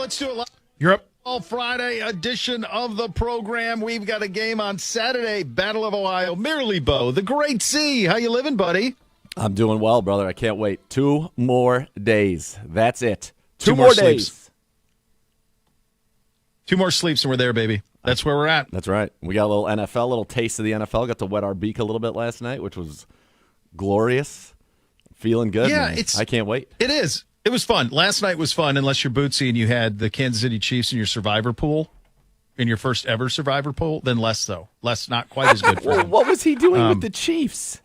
let's do it live. You're up. All Friday edition of the program. We've got a game on Saturday, Battle of Ohio. Mirley-Bo, the Great C. How you living, buddy? I'm doing well, brother. I can't wait. 2 more days. That's it. Two more more days. sleeps. 2 more sleeps and we're there, baby. That's where we're at. That's right. We got a little NFL, a little taste of the NFL. Got to wet our beak a little bit last night, which was glorious. Feeling good. Yeah, man. it's. I can't wait. It is. It was fun. Last night was fun, unless you're Bootsy and you had the Kansas City Chiefs in your survivor pool, in your first ever survivor pool. Then less so. Less, not quite as good for Well, him. what was he doing with the Chiefs?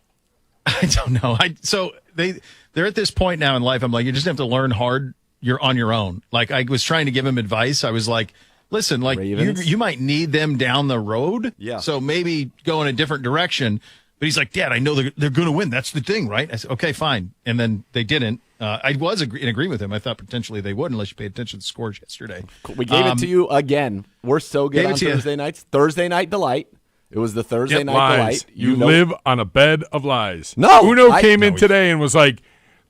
I don't know. So they're at this point now in life. I'm like, you just have to learn hard. You're on your own. Like, I was trying to give him advice. I was like, listen, like Ravens? you might need them down the road. Yeah. So maybe go in a different direction. But he's like, Dad, I know they're going to win. That's the thing, right? I said, okay, fine. And then they didn't. I was in agreement with him. I thought potentially they would, unless you paid attention to the scores yesterday. We gave it to you again. We're so good Gave it on to you. Thursday nights. Thursday Night Delight. It was the Thursday Night Lies. Delight. You know- live on a bed of lies. No, Uno I- came in no, today and was like,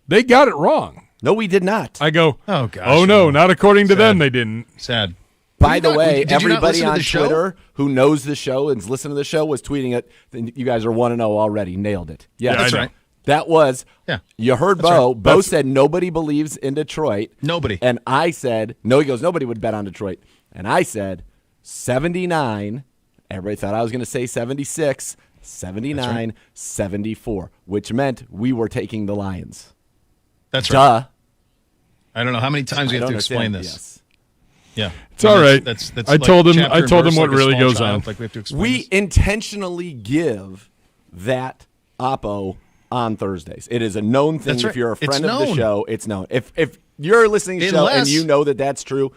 they got it wrong. No, we did not. I go, Oh, gosh. oh no, not according to them, Sad. they didn't. Sad. By the way, did you not everybody listen to on the show? Twitter who knows the show and is listening to the show was tweeting it. You guys are 1-0 already. Nailed it. Yes. Yeah, I know. right. That was, Yeah. you heard That's Bo. right. Bo said nobody believes in Detroit. Nobody. And I said, no, he goes, nobody would bet on Detroit. And I said, 79. Everybody thought I was going to say 76, 79, 74, which meant we were taking the Lions. That's right. Duh. I don't know how many times we I have don't to explain understand. this. Yes. Yeah. It's all right. That's I like told him- chapter I and told him verse what like a really small goes child. on. Like we have to explain We this. intentionally give that oppo on Thursdays. It is a known thing. That's If right. you're a It's friend of the known. show, it's known. If you're listening to the show and Unless- you know that that's true,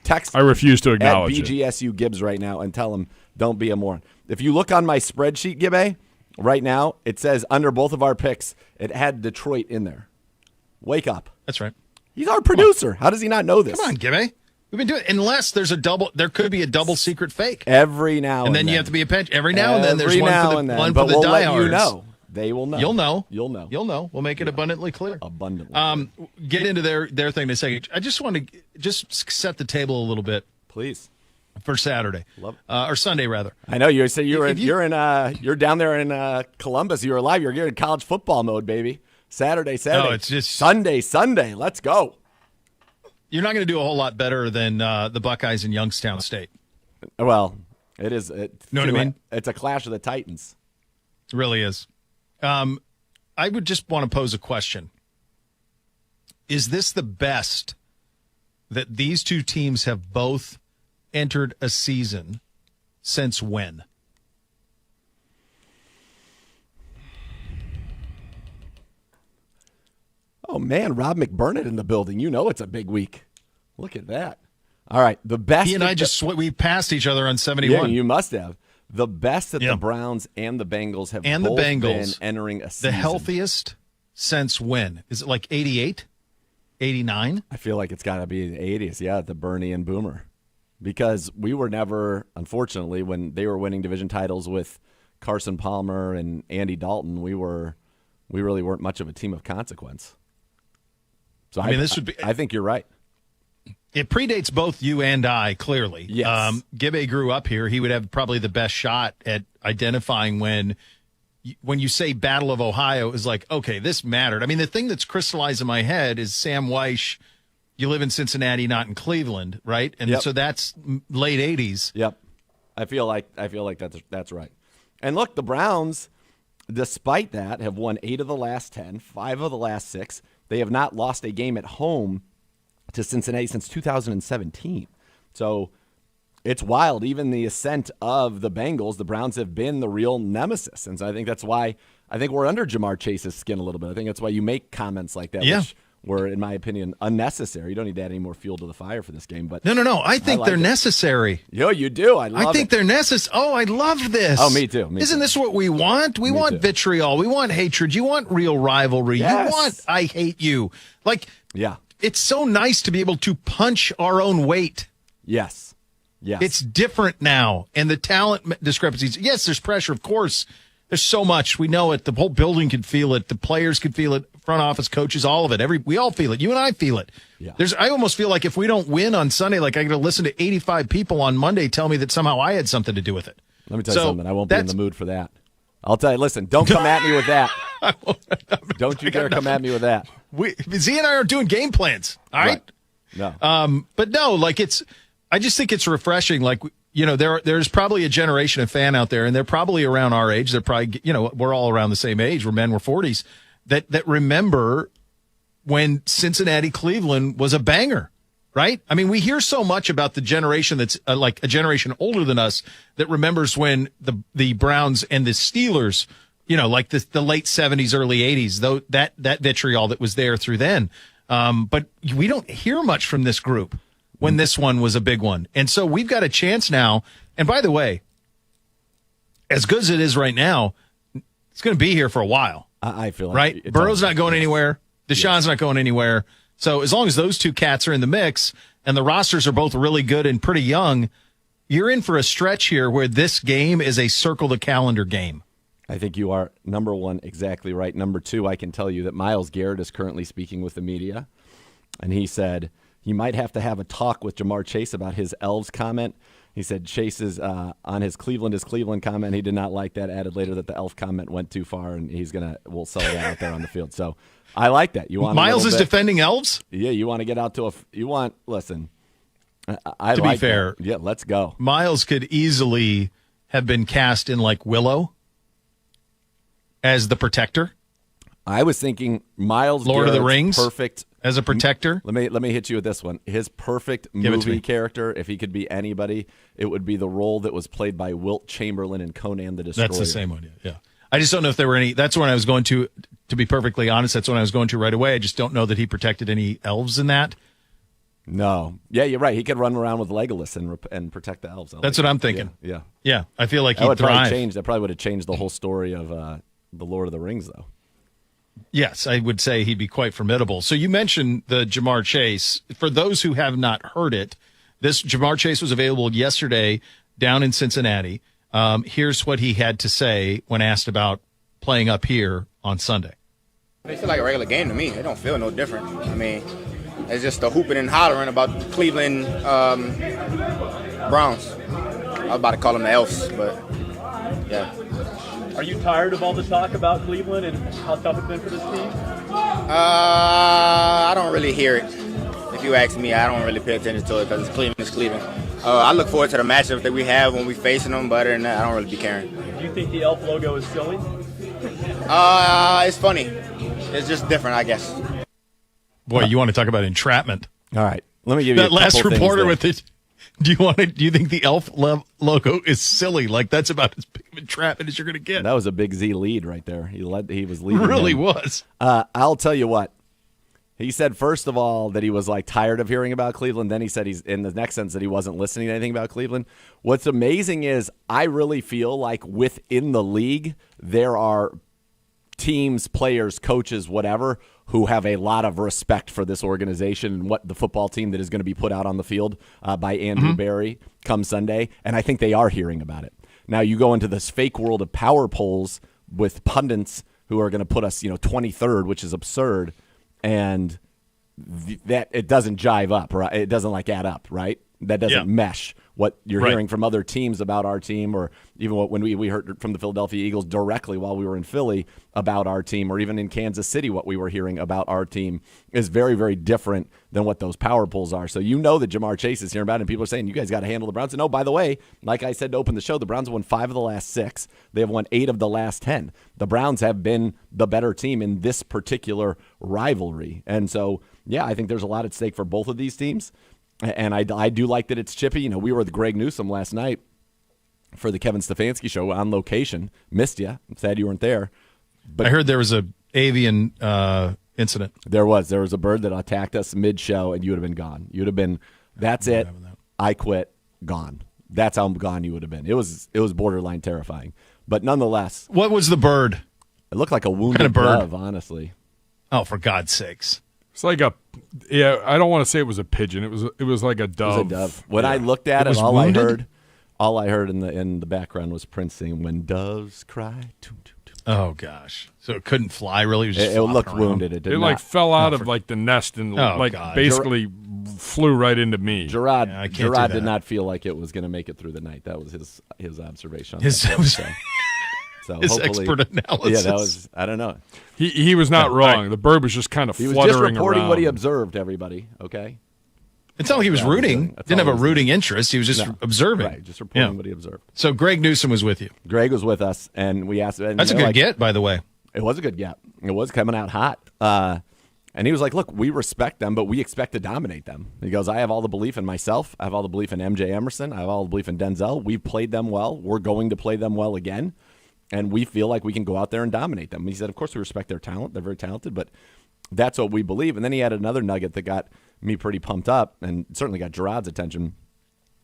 text I refuse to at acknowledge it. BGSU Gibbs right now and tell him, don't be a moron. If you look on my spreadsheet, Gibbe, right now, it says under both of our picks, it had Detroit in there. Wake up. That's right. He's our producer. How does he not know this? Come on, Gibby. We've been doing it. Unless there could be a double secret fake. Every now And then you have to be a pinch. Every now and then there's Every one now for and the, then. one But for the we'll let diehards. you know. They will know. You'll know. You'll know. You'll know. We'll make it abundantly clear. Abundantly. Get into their thing in a second. I just want to just set the table a little bit Please. for Saturday. Love or Sunday, rather. I know you say If you- you're down there in Columbus. You're alive. You're in college football mode, baby. Saturday. No, it's just- Sunday. Let's go. You're not going to do a whole lot better than the Buckeyes in Youngstown State. Well, it is. Know what I mean? It's a clash of the Titans. It really is. I would just want to pose a question. Is this the best that these two teams have both entered a season since when? Oh man, Rob McBurnett in the building. You know it's a big week. Look at that. All right, the best. He and I we passed each other on 71. Yeah, you must have. The best that Yeah. the Browns and the Bengals have And the both Bengals, been entering a season. the healthiest since when? Is it like 88? 89? I feel like it's got to be the 80s, yeah, the Bernie and Boomer. Because we were never, unfortunately, when they were winning division titles with Carson Palmer and Andy Dalton, we really weren't much of a team of consequence. So I mean, this would be- I think you're right. It predates both you and I, clearly. Yes. Gibbe grew up here. He would have probably the best shot at identifying when you say Battle of Ohio is like, okay, this mattered. I mean, the thing that's crystallized in my head is Sam Weish. You live in Cincinnati, not in Cleveland, right? And Yep. so that's late 80s. Yep. I feel like that's right. And look, the Browns, despite that, have won 8 of the last 10, 5 of the last 6. They have not lost a game at home to Cincinnati since 2017. So it's wild. Even the ascent of the Bengals, the Browns have been the real nemesis. And so I think that's why I think we're under Jamar Chase's skin a little bit. I think that's why you make comments like that, Yeah. which were, in my opinion, unnecessary. You don't need to add any more fuel to the fire for this game. But No. I think like they're it. necessary. Yo, you do. I love I think it. they're necessary. Oh, I love this. Oh, me too. Isn't this what we want? We want too. vitriol. We want hatred. You want real rivalry. Yes. You want I hate you. Like, Yeah. it's so nice to be able to punch our own weight. Yes. Yes. It's different now. And the talent discrepancies. Yes, there's pressure, of course. There's so much. We know it. The whole building can feel it. The players can feel it. front office, coaches, all of it. We all feel it. You and I feel it. Yeah. I almost feel like if we don't win on Sunday, like I got to listen to 85 people on Monday tell me that somehow I had something to do with it. Let me tell you something. I won't be in the mood for that. I'll tell you, listen, don't come at me with that. Don't you dare come at me with that. Z and I are doing game plans. All right? No. But no, like I just think it's refreshing. Like, there's probably a generation of fan out there, and they're probably around our age. They're probably, we're all around the same age. We're men, we're 40s, that remember when Cincinnati Cleveland was a banger, right? I mean, we hear so much about the generation that's like a generation older than us that remembers when the Browns and the Steelers, like the late 70s, early 80s, though that vitriol that was there through then. But we don't hear much from this group when this one was a big one. And so we've got a chance now. And by the way, as good as it is right now, it's going to be here for a while. I feel like right. Burrow's not going anywhere. Deshaun's not going anywhere. So as long as those two cats are in the mix and the rosters are both really good and pretty young, you're in for a stretch here where this game is a circle the calendar game. I think you are, number one, exactly right. Number two, I can tell you that Myles Garrett is currently speaking with the media, and he said he might have to have a talk with Ja'Marr Chase about his Elves comment. He said Chase's on his Cleveland is Cleveland comment. He did not like that. Added later that the Elf comment went too far, and we'll sell that out there on the field. So I like that. You want Myles is defending Elves? Yeah, you want to get out to listen. I to like be fair, that. Yeah, let's go. Myles could easily have been cast in like Willow as the protector. I was thinking Myles Lord of the Rings perfect as a protector. Let me hit you with this one. His perfect movie character, if he could be anybody, it would be the role that was played by Wilt Chamberlain in Conan the Destroyer. That's the same one. Yeah. I just don't know if there were any. That's when I was going to be perfectly honest, that's when I was going to right away. I just don't know that he protected any elves in that. No. Yeah, you're right. He could run around with Legolas and protect the elves. That's what I'm thinking. Yeah. I feel like he'd thrive. That probably would have changed the whole story of the Lord of the Rings, though. Yes, I would say he'd be quite formidable. So you mentioned the Ja'Marr Chase. For those who have not heard it, this Ja'Marr Chase was available yesterday down in Cincinnati. Here's what he had to say when asked about playing up here on Sunday. It feels like a regular game to me. It don't feel no different. I mean, it's just the hooping and hollering about the Cleveland Browns. I was about to call them the Elves, but yeah. Are you tired of all the talk about Cleveland and how tough it's been for this team? I don't really hear it. If you ask me, I don't really pay attention to it because it's Cleveland. I look forward to the matchup that we have when we facing them, but other than that, I don't really be caring. Do you think the elf logo is silly? It's funny. It's just different, I guess. Boy, you want to talk about entrapment. All right. Let me give you that last reporter with it. Do you think the elf logo is silly? Like that's about as big of entrapment as you're going to get. That was a big Z lead right there. He was leading. Really was. I'll tell you what. He said first of all that he was like tired of hearing about Cleveland. Then he said he's in the next sentence that he wasn't listening to anything about Cleveland. What's amazing is I really feel like within the league there are teams, players, coaches, whatever, who have a lot of respect for this organization and what the football team that is going to be put out on the field by Andrew Berry come Sunday. And I think they are hearing about it. Now you go into this fake world of power polls with pundits who are going to put us, 23rd, which is absurd. And that it doesn't jive up, right? It doesn't add up, right? That doesn't mesh what you're hearing from other teams about our team, or even when we heard from the Philadelphia Eagles directly while we were in Philly about our team, or even in Kansas City what we were hearing about our team is very, very different than what those power polls are. So that Ja'Marr Chase is hearing about it, and people are saying, you guys got to handle the Browns. And by the way, like I said to open the show, the Browns have won 5 of the last 6. They have won 8 of the last 10. The Browns have been the better team in this particular rivalry. And so, I think there's a lot at stake for both of these teams. And I do like that it's chippy. We were with Greg Newsome last night for the Kevin Stefanski show on location. Missed you. I'm sad you weren't there. But I heard there was a avian incident. There was a bird that attacked us mid-show, and you would have been gone. You'd have been, that's it. I quit. Gone. That's how gone you would have been. It was borderline terrifying. But nonetheless. What was the bird? It looked like a wounded dove, honestly. Oh, for God's sakes. It's like I don't want to say it was a pigeon. It was like a dove. It was a dove. When I looked at it, all I heard in the background was Prince singing, "When Doves Cry." Oh gosh. So it couldn't fly really. It, was just It flopping looked around. wounded. It did It not. like fell out of like the nest and Oh, God. basically flew right into me. Gerard, Yeah, I can't do Gerard that. did not feel like it was going to make it through the night. That was his observation. On His- that play, so. So His hopefully- expert analysis. Yeah, that was. I don't know. He was not No, wrong. The bird was just kind of He was just fluttering reporting around. what he observed. Everybody, okay? It's not like he was That's all he was rooting. doing. That's Didn't all have he a was rooting interest. He was just No. observing. Right, just reporting Yeah. what he observed. So Greg Newsom was with you. Greg was with us, and we asked. And That's a they're good like, get, by the way. It was a good gap. It was coming out hot. And he was like, look, we respect them, but we expect to dominate them. He goes, I have all the belief in myself. I have all the belief in MJ Emerson. I have all the belief in Denzel. We've played them well. We're going to play them well again. And we feel like we can go out there and dominate them. He said, of course, we respect their talent. They're very talented, but that's what we believe. And then he had another nugget that got me pretty pumped up and certainly got Gerard's attention.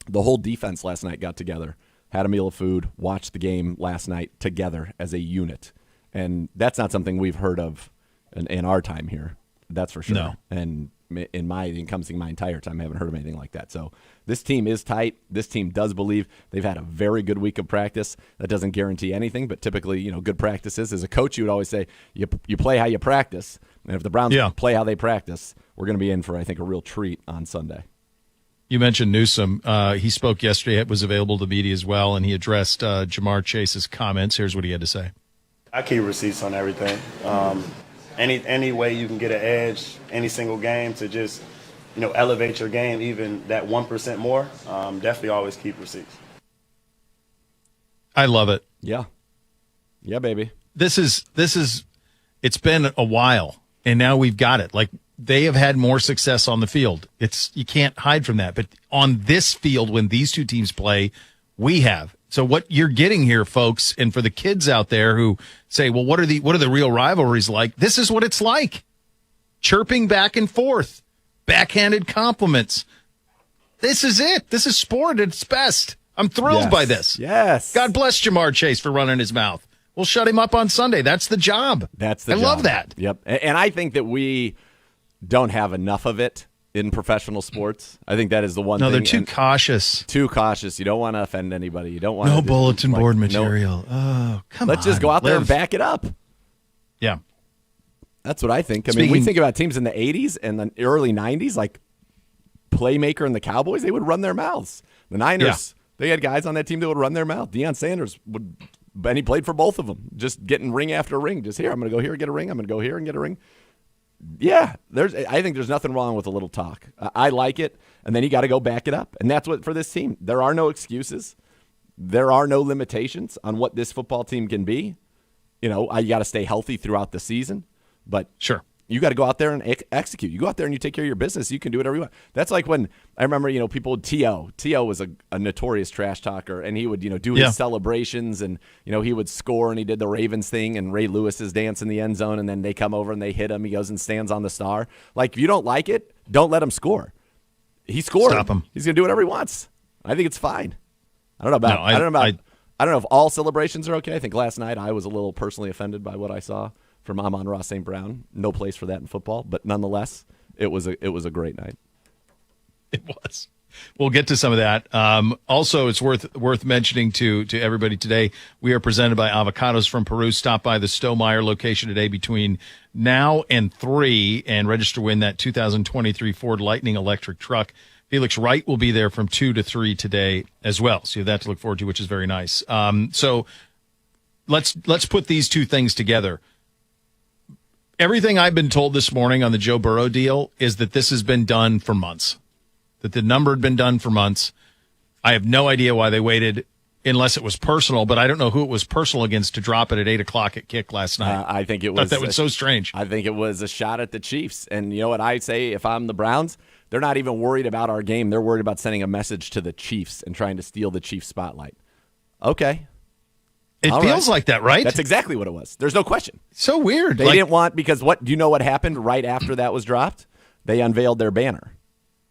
The whole defense last night got together, had a meal of food, watched the game last night together as a unit. And that's not something we've heard of in our time here. That's for sure. No. And in my encompassing my entire time, I haven't heard of anything like that. So this team is tight. This team does believe. They've had a very good week of practice. That doesn't guarantee anything, but typically, good practices. As a coach, you would always say you play how you practice. And if the Browns play how they practice, we're going to be in for, I think, a real treat on Sunday. You mentioned Newsom. He spoke yesterday. It was available to media as well, and he addressed Jamar Chase's comments. Here's what he had to say. I keep receipts on everything. Any way you can get an edge, any single game to just, elevate your game even that 1% more, definitely always keep receipts. I love it. Yeah. Yeah, baby. This is it's been a while, and now we've got it. Like, they have had more success on the field. You can't hide from that. But on this field, when these two teams play, we have. So what you're getting here, folks, and for the kids out there who say, well, what are the real rivalries like? This is what it's like. Chirping back and forth, backhanded compliments. This is it. This is sport at its best. I'm thrilled by this. Yes. God bless Jamar Chase for running his mouth. We'll shut him up on Sunday. That's the job. That's the I job. love that. Yep. And I think that we don't have enough of it in professional sports. I think that is the one No, thing. they're too cautious. Too cautious. You don't want to offend anybody. You don't want No to bulletin board material. Oh, come on. Let's just go out there and Live. back it up. Yeah. That's what I think. I mean, we Speaking- think about teams in the 80s and the early 90s, like Playmaker and the Cowboys, they would run their mouths. The Niners, they had guys on that team that would run their mouth. Deion Sanders would, and he played for both of them, just getting ring after ring. Just here, I'm going to go here and get a ring. I'm going to go here and get a ring. Yeah, I think there's nothing wrong with a little talk. I like it, and then you got to go back it up. And that's what for this team. There are no excuses. There are no limitations on what this football team can be. You got to stay healthy throughout the season, but Sure. you got to go out there and execute. You go out there and you take care of your business. You can do whatever you want. That's like when I remember, people would T.O. T.O. was a notorious trash talker, and he would, do his celebrations, and, he would score, and he did the Ravens thing, and Ray Lewis's dance in the end zone, and then they come over and they hit him. He goes and stands on the star. Like, if you don't like it, don't let him score. He scored. Stop him. He's going to do whatever he wants. I think it's fine. I don't know about. No, I don't know if all celebrations are okay. I think last night I was a little personally offended by what I saw from Amon-Ra St. Brown. No place for that in football, but nonetheless, it was a great night. It was. We'll get to some of that. Also, it's worth mentioning to everybody today, we are presented by Avocados from Peru. Stop by the Stonemeyer location today between now and 3 and register to win that 2023 Ford Lightning electric truck. Felix Wright will be there from 2 to 3 today as well. So you have that to look forward to, which is very nice. So let's put these two things together. Everything I've been told this morning on the Joe Burrow deal is that this has been done for months. That the number had been done for months. I have no idea why they waited, unless it was personal, but I don't know who it was personal against to drop it at 8 o'clock at kick last night. I think it Thought was that was so strange. I think it was a shot at the Chiefs. And you know what I say, if I'm the Browns, they're not even worried about our game. They're worried about sending a message to the Chiefs and trying to steal the Chiefs spotlight. Okay. It All feels right. like that, right? That's exactly what it was. There's no question. So weird. They didn't want, because do you know what happened right after that was dropped? They unveiled their banner.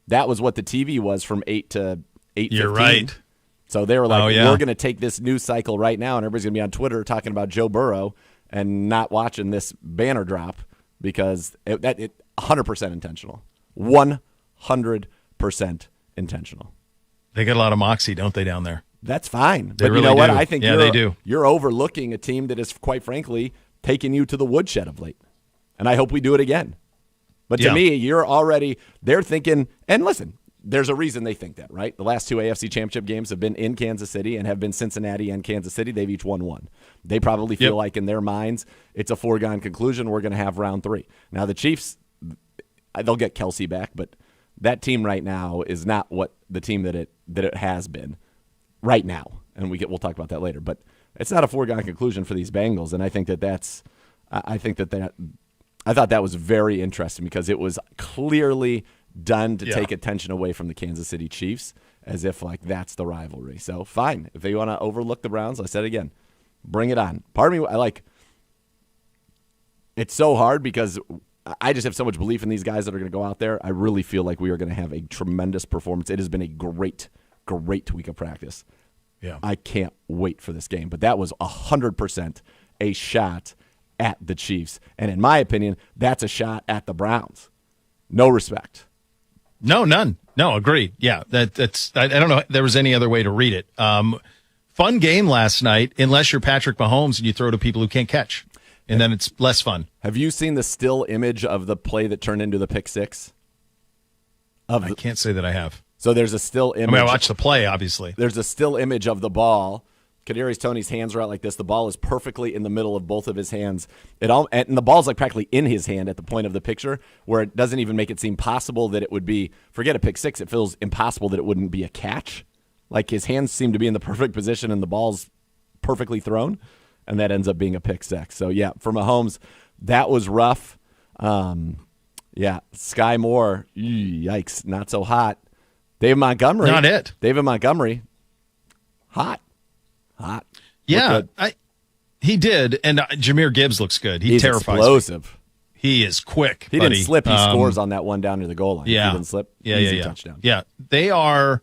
That was what the TV was from 8 to 8:15. You're right. So they were like, Oh, yeah. we're going to take this news cycle right now, and everybody's going to be on Twitter talking about Joe Burrow and not watching this banner drop, because it 100% intentional. 100% intentional. They got a lot of moxie, don't they, down there? That's fine. They But really you know what? do. I think Yeah, they do. you're overlooking a team that is, quite frankly, taking you to the woodshed of late. And I hope we do it again. But to Yeah. me, they're thinking, and listen, there's a reason they think that, right? The last 2 AFC Championship games have been in Kansas City and have been Cincinnati and Kansas City. They've each won one. They probably feel like in their minds it's a foregone conclusion. We're going to have round 3. Now the Chiefs, they'll get Kelsey back, but that team right now is not what the team that it has been right now. And we'll talk about that later. But it's not a foregone conclusion for these Bengals, and I think I thought that was very interesting because it was clearly done to take attention away from the Kansas City Chiefs, as if like that's the rivalry. So fine, if they want to overlook the Browns, I said it again, bring it on. Part of me, it's so hard because I just have so much belief in these guys that are going to go out there. I really feel like we are going to have a tremendous performance. It has been a great week of practice. Yeah, I can't wait for this game. But that was 100% a shot at the Chiefs. And in my opinion, that's a shot at the Browns. No respect. No, none. No, agreed. Yeah, that's. I don't know if there was any other way to read it. Fun game last night, unless you're Patrick Mahomes and you throw to people who can't catch, and then it's less fun. Have you seen the still image of the play that turned into the pick six? I can't say that I have. So there's a still image. I mean, I watched the play, obviously. There's a still image of the ball. Kadarius Toney's hands are out like this. The ball is perfectly in the middle of both of his hands. And the ball's like practically in his hand at the point of the picture, where it doesn't even make it seem possible that it would be, forget a pick six, it feels impossible that it wouldn't be a catch. Like his hands seem to be in the perfect position and the ball's perfectly thrown, and that ends up being a pick six. So, yeah, for Mahomes, that was rough. Sky Moore, yikes, not so hot. David Montgomery. Not it. David Montgomery, hot. Yeah, he did, and Jahmyr Gibbs looks good. He's terrifies explosive. me. He is quick. He buddy. didn't slip. He scores on that one down near the goal line. Yeah, He didn't slip. Yeah, Easy touchdown. Yeah, they are.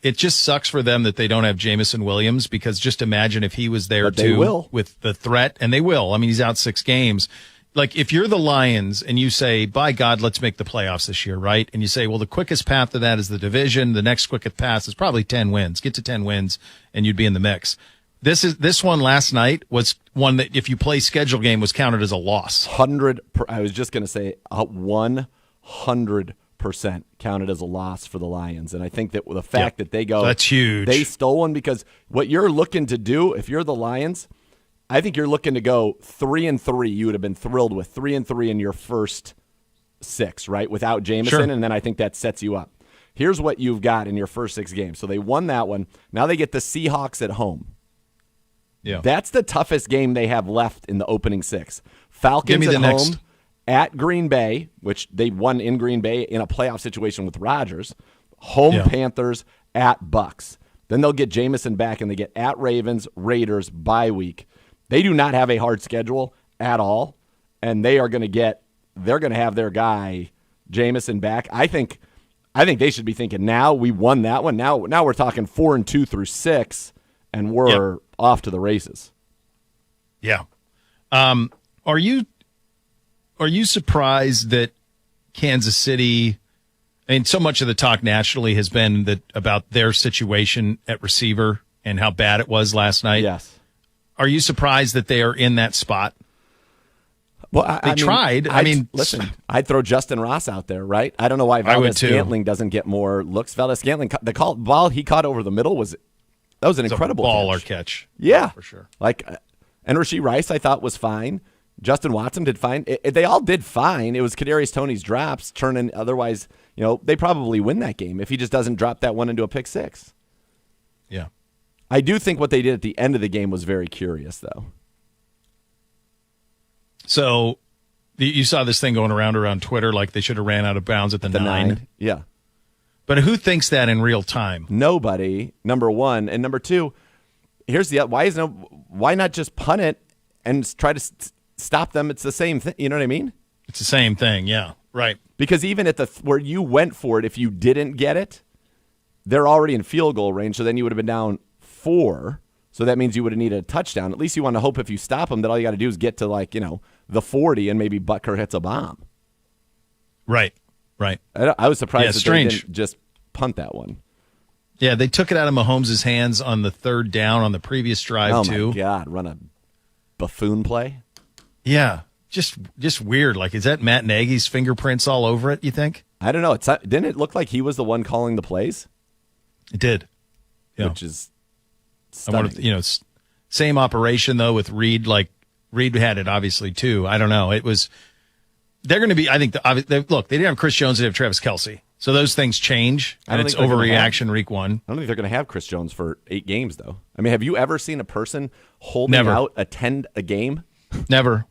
It just sucks for them that they don't have Jameson Williams, because just imagine if he was there But they too will. with the threat, and they will. I mean, he's out 6 games. Like, if you're the Lions and you say, by God, let's make the playoffs this year, right? And you say, well, the quickest path to that is the division. The next quickest path is probably 10 wins. Get to 10 wins, and you'd be in the mix. This one last night was one that, if you play schedule game, was counted as a loss. I was just going to say 100% counted as a loss for the Lions. And I think that the fact that they go, that's huge. They stole one, because what you're looking to do, if you're the Lions, I think you're looking to go 3-3. You would have been thrilled with 3-3 in your first 6, right? Without Jameson. Sure. And then I think that sets you up. Here's what you've got in your first 6 games. So they won that one. Now they get the Seahawks at home. Yeah. That's the toughest game they have left in the opening 6. Falcons at home, at Green Bay, which they won in Green Bay in a playoff situation with Rodgers. Home Panthers, at Bucks. Then they'll get Jameson back, and they get at Ravens, Raiders, bye week. They do not have a hard schedule at all, and they're going to have their guy Jameson back. I think they should be thinking, now we won that one. Now we're talking 4-2 through 6, and we're off to the races. Yeah. Are you surprised that Kansas City, I mean, so much of the talk nationally has been about their situation at receiver and how bad it was last night? Yes. Are you surprised that they are in that spot? Well, they tried. Listen, I'd throw Justin Ross out there, right? I don't know why Valdez-Scantling doesn't get more looks. Valdez-Scantling, the ball he caught over the middle was an incredible baller catch. Yeah, for sure. And Rashee Rice, I thought, was fine. Justin Watson did fine. They all did fine. It was Kadarius Toney's drops turning. Otherwise, they probably win that game if he just doesn't drop that one into a pick 6. Yeah. I do think what they did at the end of the game was very curious, though. So you saw this thing going around Twitter, like they should have ran out of bounds at the 9. Yeah. But who thinks that in real time? Nobody, number one. And number two, why not just punt it and try to stop them? It's the same thing. You know what I mean? It's the same thing. Yeah. Right. Because even at where you went for it, if you didn't get it, they're already in field goal range. So then you would have been down 4. So that means you would have needed a touchdown. At least you want to hope if you stop them that all you got to do is get to the 40 and maybe Butker hits a bomb. Right. I was surprised that strange. they didn't just punt that one. Yeah, they took it out of Mahomes' hands on the third down on the previous drive, Oh, too. my God. Run a buffoon play? Yeah, just weird. Like, is that Matt Nagy's fingerprints all over it, you think? I don't know. Didn't it look like he was the one calling the plays? It did. Yeah. Which is I wonder stunning. if, same operation, though, with Reed. Like, Reed had it, obviously, too. I don't know. They're going to be, I think, look, they didn't have Chris Jones, they have Travis Kelce. So those things change, I and don't it's think they're gonna overreaction week one. I don't think they're going to have Chris Jones for 8 games, though. I mean, have you ever seen a person holding Never. out a game? Never.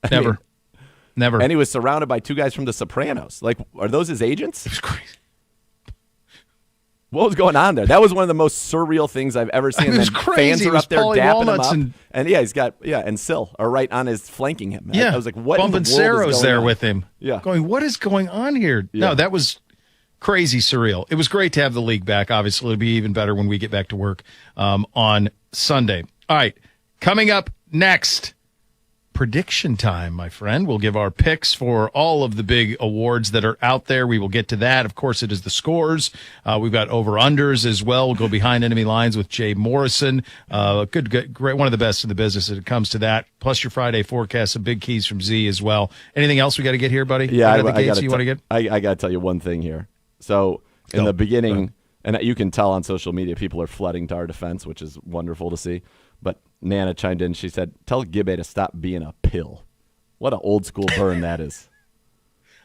Never. Never. And he was surrounded by 2 guys from The Sopranos. Like, are those his agents? It was crazy. What was going on there? That was one of the most surreal things I've ever seen. It was And crazy. Fans It are was up there Paulie dapping him Walnuts up. and- And he's got, and Sill are right on his flanking him. Yeah. I was like, what in the Bumping world is Cero's going there on? with him. Yeah. Going, what is going on here? Yeah. No, that was crazy surreal. It was great to have the league back. Obviously, it'll be even better when we get back to work on Sunday. All right. Coming up next, prediction time, my friend. We'll give our picks for all of the big awards that are out there. We will get to that. Of course, it is the scores. We've got over-unders as well. We'll go behind enemy lines with Jay Morrison. Good, great, one of the best in the business when it comes to that. Plus your Friday forecast, some big keys from Z as well. Anything else we got to get here, buddy? Yeah, Out of the gates you want to get? I got to tell you one thing here. So in Go. the beginning, and you can tell on social media, people are flooding to our defense, which is wonderful to see. But Nana chimed in. She said, "Tell Gibbe to stop being a pill." What an old school burn that is.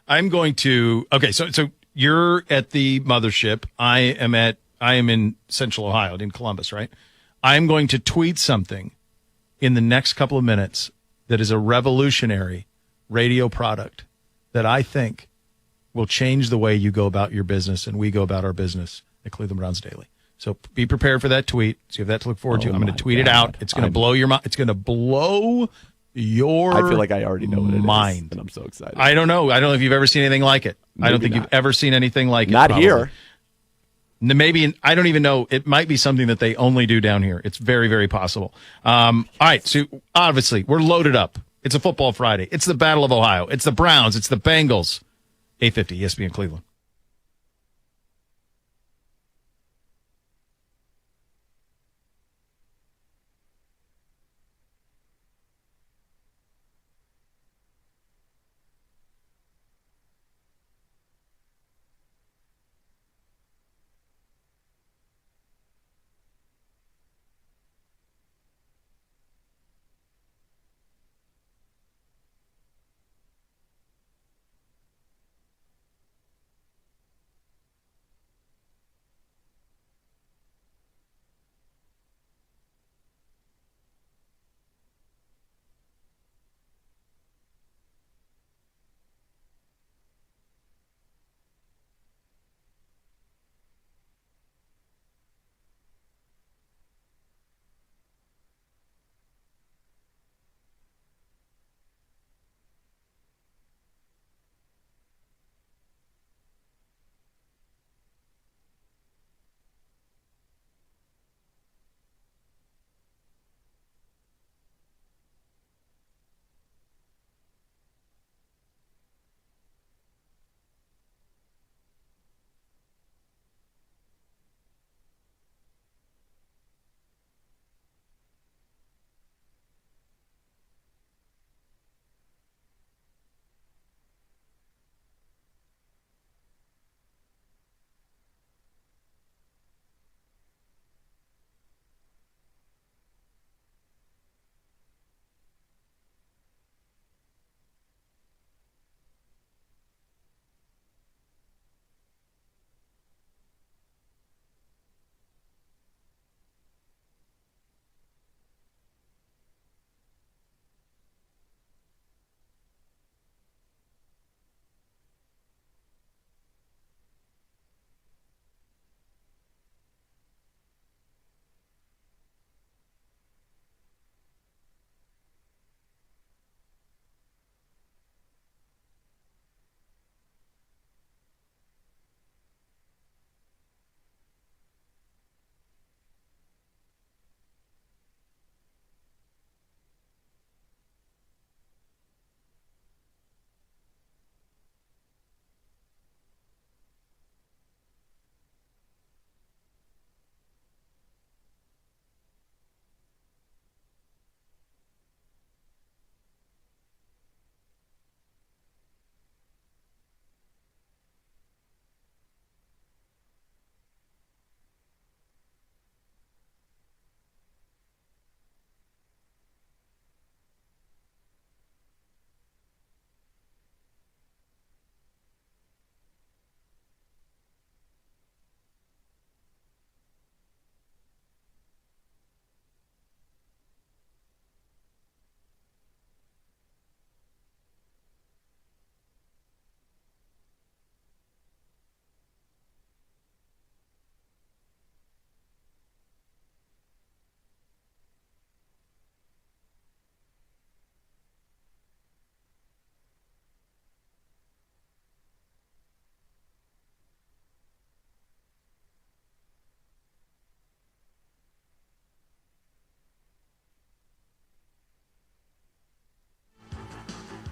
I'm going to. Okay, so you're at the mothership. I am in Central Ohio, in Columbus, right? I'm going to tweet something in the next couple of minutes that is a revolutionary radio product that I think will change the way you go about your business and we go about our business at Cleveland Browns Daily. So be prepared for that tweet. So you have that to look forward to. I'm going to tweet it out. It's going to blow your mind. It's going to blow your I feel like I already know what it mind. is, and I'm so excited. I don't know. I don't know if you've ever seen anything like it. I don't Maybe think not. you've ever seen anything like it. Not probably. here. Maybe I don't even know. It might be something that they only do down here. It's very, very possible. All right. So obviously we're loaded up. It's a football Friday. It's the Battle of Ohio. It's the Browns. It's the Bengals. 850 ESPN Cleveland.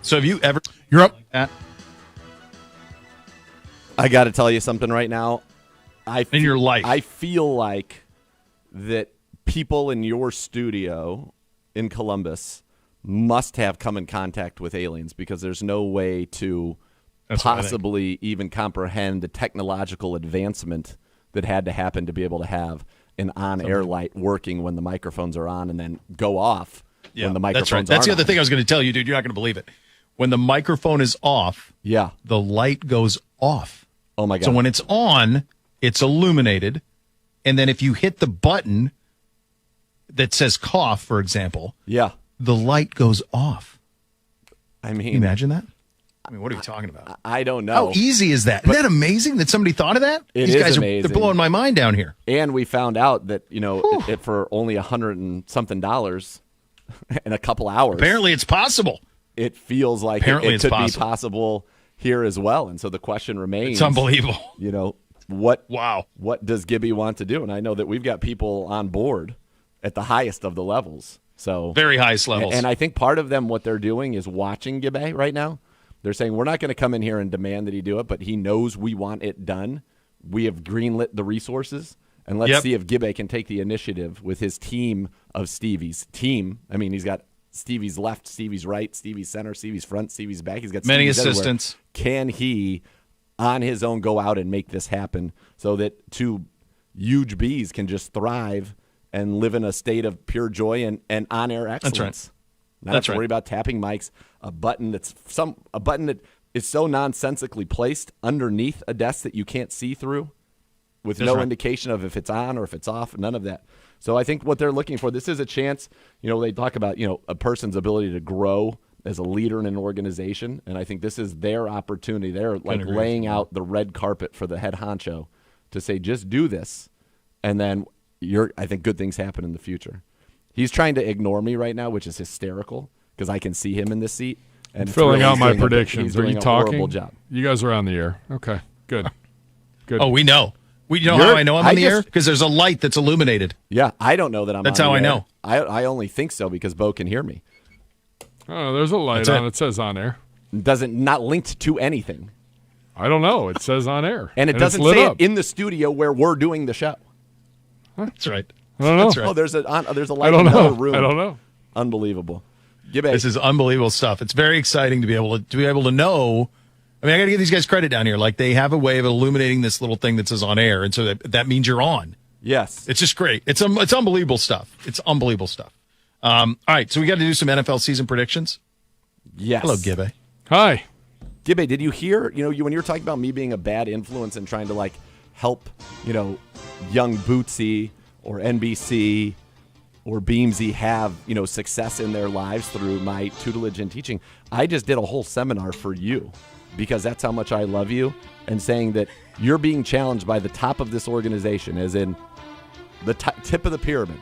So have you ever You're up. at I got to tell you something right now. in your life? I feel like that people in your studio in Columbus must have come in contact with aliens, because there's no way to That's what I think. possibly even comprehend the technological advancement that had to happen to be able to have an on-air light working when the microphones are on and then go off when the microphones that's right. That's the aren't other on. thing I was going to tell you, dude. You're not going to believe it. When the microphone is off, Yeah. the light goes off. Oh, my God. So when it's on, it's illuminated. And then if you hit the button that says cough, for example, Yeah. the light goes off. I Can you mean, imagine that? I mean, what are we talking about? I don't know. How easy is that? Isn't that amazing that somebody thought of that? It These is guys amazing. they're blowing my mind down here. And we found out that, it for only $100 and something in a couple hours. Apparently it's possible. It feels like Apparently it it's could possible. be possible here as well. And so the question remains, It's unbelievable. What Wow. what does Gibby want to do? And I know that we've got people on board at the highest of the levels. So Very highest levels. And I think part of them, what they're doing is watching Gibby right now. They're saying, we're not going to come in here and demand that he do it, but he knows we want it done. We have greenlit the resources, and let's Yep. see if Gibby can take the initiative with his team of Stevie's. I mean, he's got Stevie's left, Stevie's right, Stevie's center, Stevie's front, Stevie's back. He's got Many Stevie's everywhere. assistants. Can he, on his own, go out and make this happen so that two huge bees can just thrive and live in a state of pure joy and on-air excellence? Not That's have to right. worry about tapping mics. A button that is so nonsensically placed underneath a desk that you can't see through, with That's no right. indication of if it's on or if it's off. None of that. So I think what they're looking for, this is a chance. They talk about a person's ability to grow as a leader in an organization, and I think this is their opportunity. They're like agree with laying you. out the red carpet for the head honcho to say, just do this, and then I think good things happen in the future. He's trying to ignore me right now, which is hysterical because I can see him in this seat. And it's Filling really- out he's my doing a- predictions. He's Are doing you a talking? horrible job. You guys are on the air. Okay, good. Good. Oh, we know. You know You're- how I know I'm I on the air? just- Because there's a light that's illuminated. Yeah, I don't know that I'm. That's on how the I air. know. I only think so because Bo can hear me. Oh, there's a light That's on. it. It says on air. Not linked to anything, I don't know. It says on air. and it it's doesn't lit say up. it in the studio where we're doing the show. That's right. I don't know. That's right. Oh, there's a I light don't in another know. room. I don't know. Unbelievable. Gibby. This is unbelievable stuff. It's very exciting to be able to know. I mean, I got to give these guys credit down here. Like, they have a way of illuminating this little thing that says on air, and so that means you're on. Yes. It's just great. It's unbelievable stuff. It's unbelievable stuff. All right, so we got to do some NFL season predictions. Yes. Hello, Gibby. Hi. Gibby, did you hear, when you were talking about me being a bad influence and trying to help, young Bootsy or NBC or Beamsy have, success in their lives through my tutelage and teaching? I just did a whole seminar for you because that's how much I love you, and saying that you're being challenged by the top of this organization, as in the tip of the pyramid,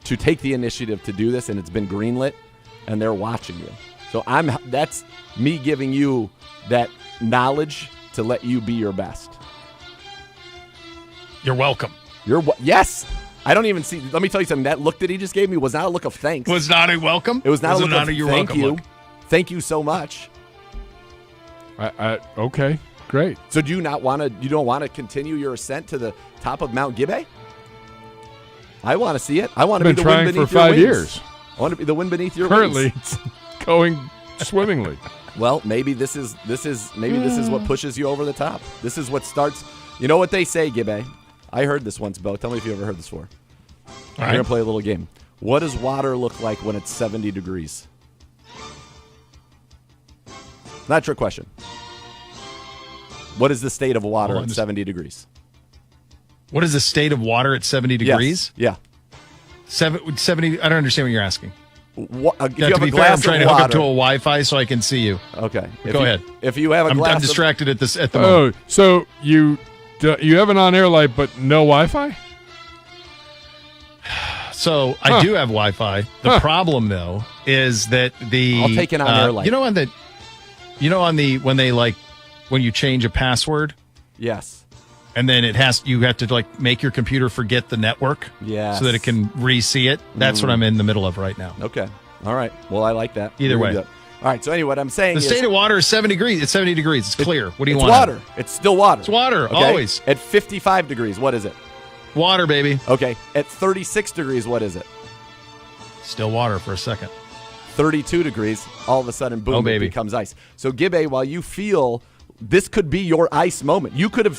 to take the initiative to do this, and it's been greenlit, and they're watching you. So that's me giving you that knowledge to let you be your best. You're welcome. Yes. I don't even see. Let me tell you something. That look that he just gave me was not a look of thanks. Was not a welcome? It was not a look of you're thank welcome you. look. Thank you so much. Okay, great. So do you not want to? You don't want to continue your ascent to the top of Mount Gibby? I want to see it. I want to be Been the wind trying beneath for your 5 wings. years. I want to be the wind beneath your Currently, wings. it's going swimmingly. Well, maybe this is what pushes you over the top. This is what starts. You know what they say, Gibby? I heard this once, Bo. Tell me if you ever heard this before. We're right. gonna play a little game. What does water look like when it's 70 degrees? Not a trick question. What is the state of water Hold on, at just- 70 degrees? What is the state of water at 70 degrees? Yes. 70. I don't understand what you're asking. Yeah. If Yeah, you to have be a fair, I'm glass trying to of hook water. up to a Wi-Fi so I can see you. Okay. Go ahead. If you have a I'm glass, distracted at the moment. Oh, so you have an on-air light but no Wi-Fi? So I do have Wi-Fi. The problem, though, is that I'll take an on-air light. You know when you change a password yes. and then you have to make your computer forget the network, Yes. so that it can re-see it. That's what I'm in the middle of right now. Okay. All right. Well, I like that. Either We're way. gonna do All right, so anyway, what I'm saying The is state of water is 70 degrees. It's 70 degrees. It's clear. What do you it's want? water. It's still water. It's water, Okay? always. At 55 degrees, what is it? Water, baby. Okay. At 36 degrees, what is it? Still water for a second. 32 degrees, all of a sudden, boom, Oh, it baby. becomes ice. So, Gibbe, while you feel this could be your ice moment, you could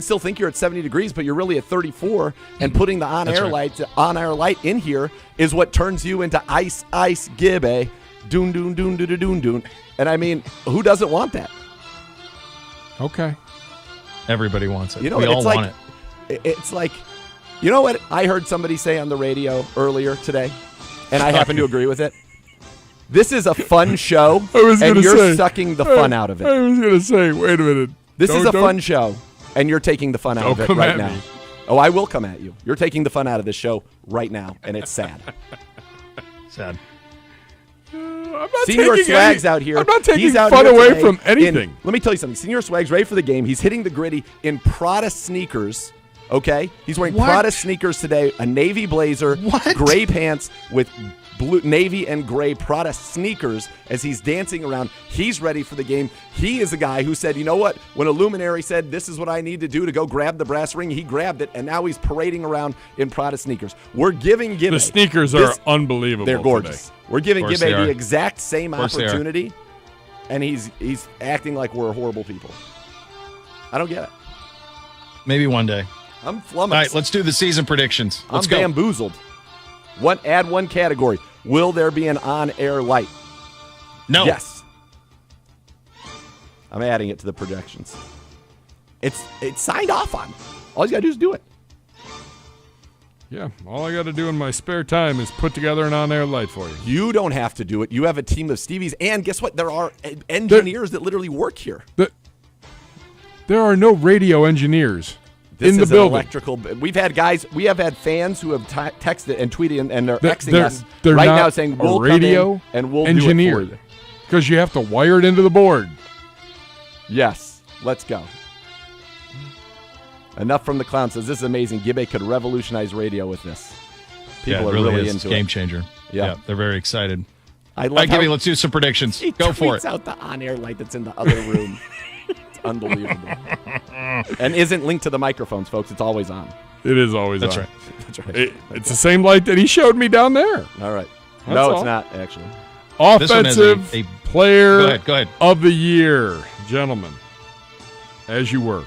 still think you're at 70 degrees, but you're really at 34, and putting the on-air light in here is what turns you into ice Gibbe. Doon, doon, doon, doon, doon, doon. And I mean, who doesn't want that? Okay. Everybody wants it. You know, we all it's want like, It's like, you know what I heard somebody say on the radio earlier today, and I happen to agree with it. This is a fun show, and you're sucking the fun out of it. I was going to say, wait a minute. This is a fun show, and you're taking the fun out of it come right at now. me. Oh, I will come at you. You're taking the fun out of this show right now, and it's sad. it. Sad. I'm not Senior taking Swag's any- out here. I'm not taking He's out fun here away today from anything. let me tell you something. Senior Swag's ready for the game. He's hitting the gritty in Prada sneakers. Okay? He's wearing What? Prada sneakers today, a navy blazer, What? gray pants with blue, navy and gray Prada sneakers as he's dancing around. He's ready for the game. He is a guy who said, you know what? When a luminary said, this is what I need to do to go grab the brass ring, he grabbed it, and now he's parading around in Prada sneakers. We're giving Gibbe. The sneakers this- are unbelievable. They're gorgeous. Today. We're giving Of course Gibbe they are. the exact same Of course they are. opportunity, and he's acting like we're horrible people. I don't get it. Maybe one day. I'm All flummoxed. right, let's do the season predictions. Let's I'm go. bamboozled. Add one category. Will there be an on-air light? No. Yes. I'm adding it to the projections. It's signed off on. All you gotta do is do it. Yeah, all I got to do in my spare time is put together an on-air light for you. You don't have to do it. You have a team of Stevies, and guess what? There are engineers that literally work here. There are no radio engineers This in the is an building. electrical. We have had fans who have texted and tweeted and they're They're- Xing they're- us they're right not now saying a we'll radio come in and we'll engineer do it for you. because you have to wire it into the board. Yes, let's go. Enough from the clown says this is amazing. Gibbe could revolutionize radio with this. Yeah, People it are really is. into Game it. changer. Yeah. They're very excited. I All love right, how Gibby, let's do some predictions. he Go for tweets it. out the on-air light that's in the other room. It's unbelievable. And isn't linked to the microphones, folks. It's always on. It is always That's on. right. That's right. It's the same light that he showed me down there. All right. That's No, it's all. not actually. This one has Offensive a- player Go ahead. of the year, gentlemen, as you were.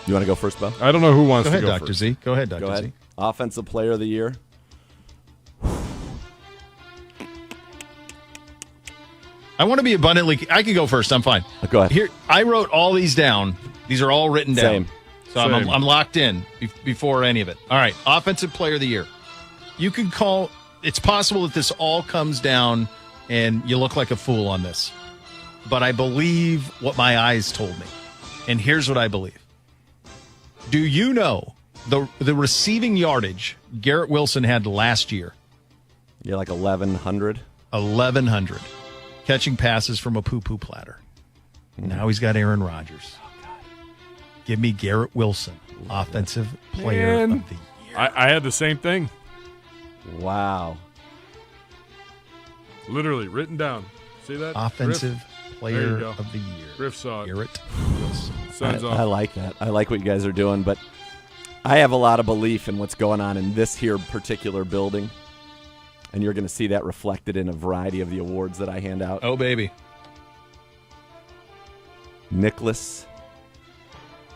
You want to go first, Bo? I don't know who wants Go ahead, to go Dr. first. Z. Go ahead, Dr. Go ahead. Z. Offensive player of the year. I want to be abundantly. I can go first. I'm fine. Go ahead. Here, I wrote all these down. These are all written down. Same. So I'm Same. locked in before any of it. All right. Offensive player of the year. You can call. It's possible that this all comes down and you look like a fool on this. But I believe what my eyes told me. And here's what I believe. Do you know the receiving yardage Garrett Wilson had last year? You're like 1,100. 1,100 catching passes from a poo-poo platter. Now he's got Aaron Rodgers. Give me Garrett Wilson, offensive player Man. of the year. I had the same thing, Wow. literally written down. See that? Offensive There player you go. of the year. Griff saw it. Garrett Wilson. Sounds I off. like that. I like what you guys are doing, but I have a lot of belief in what's going on in this here particular building. And you're going to see that reflected in a variety of the awards that I hand out. Oh, baby. Nicholas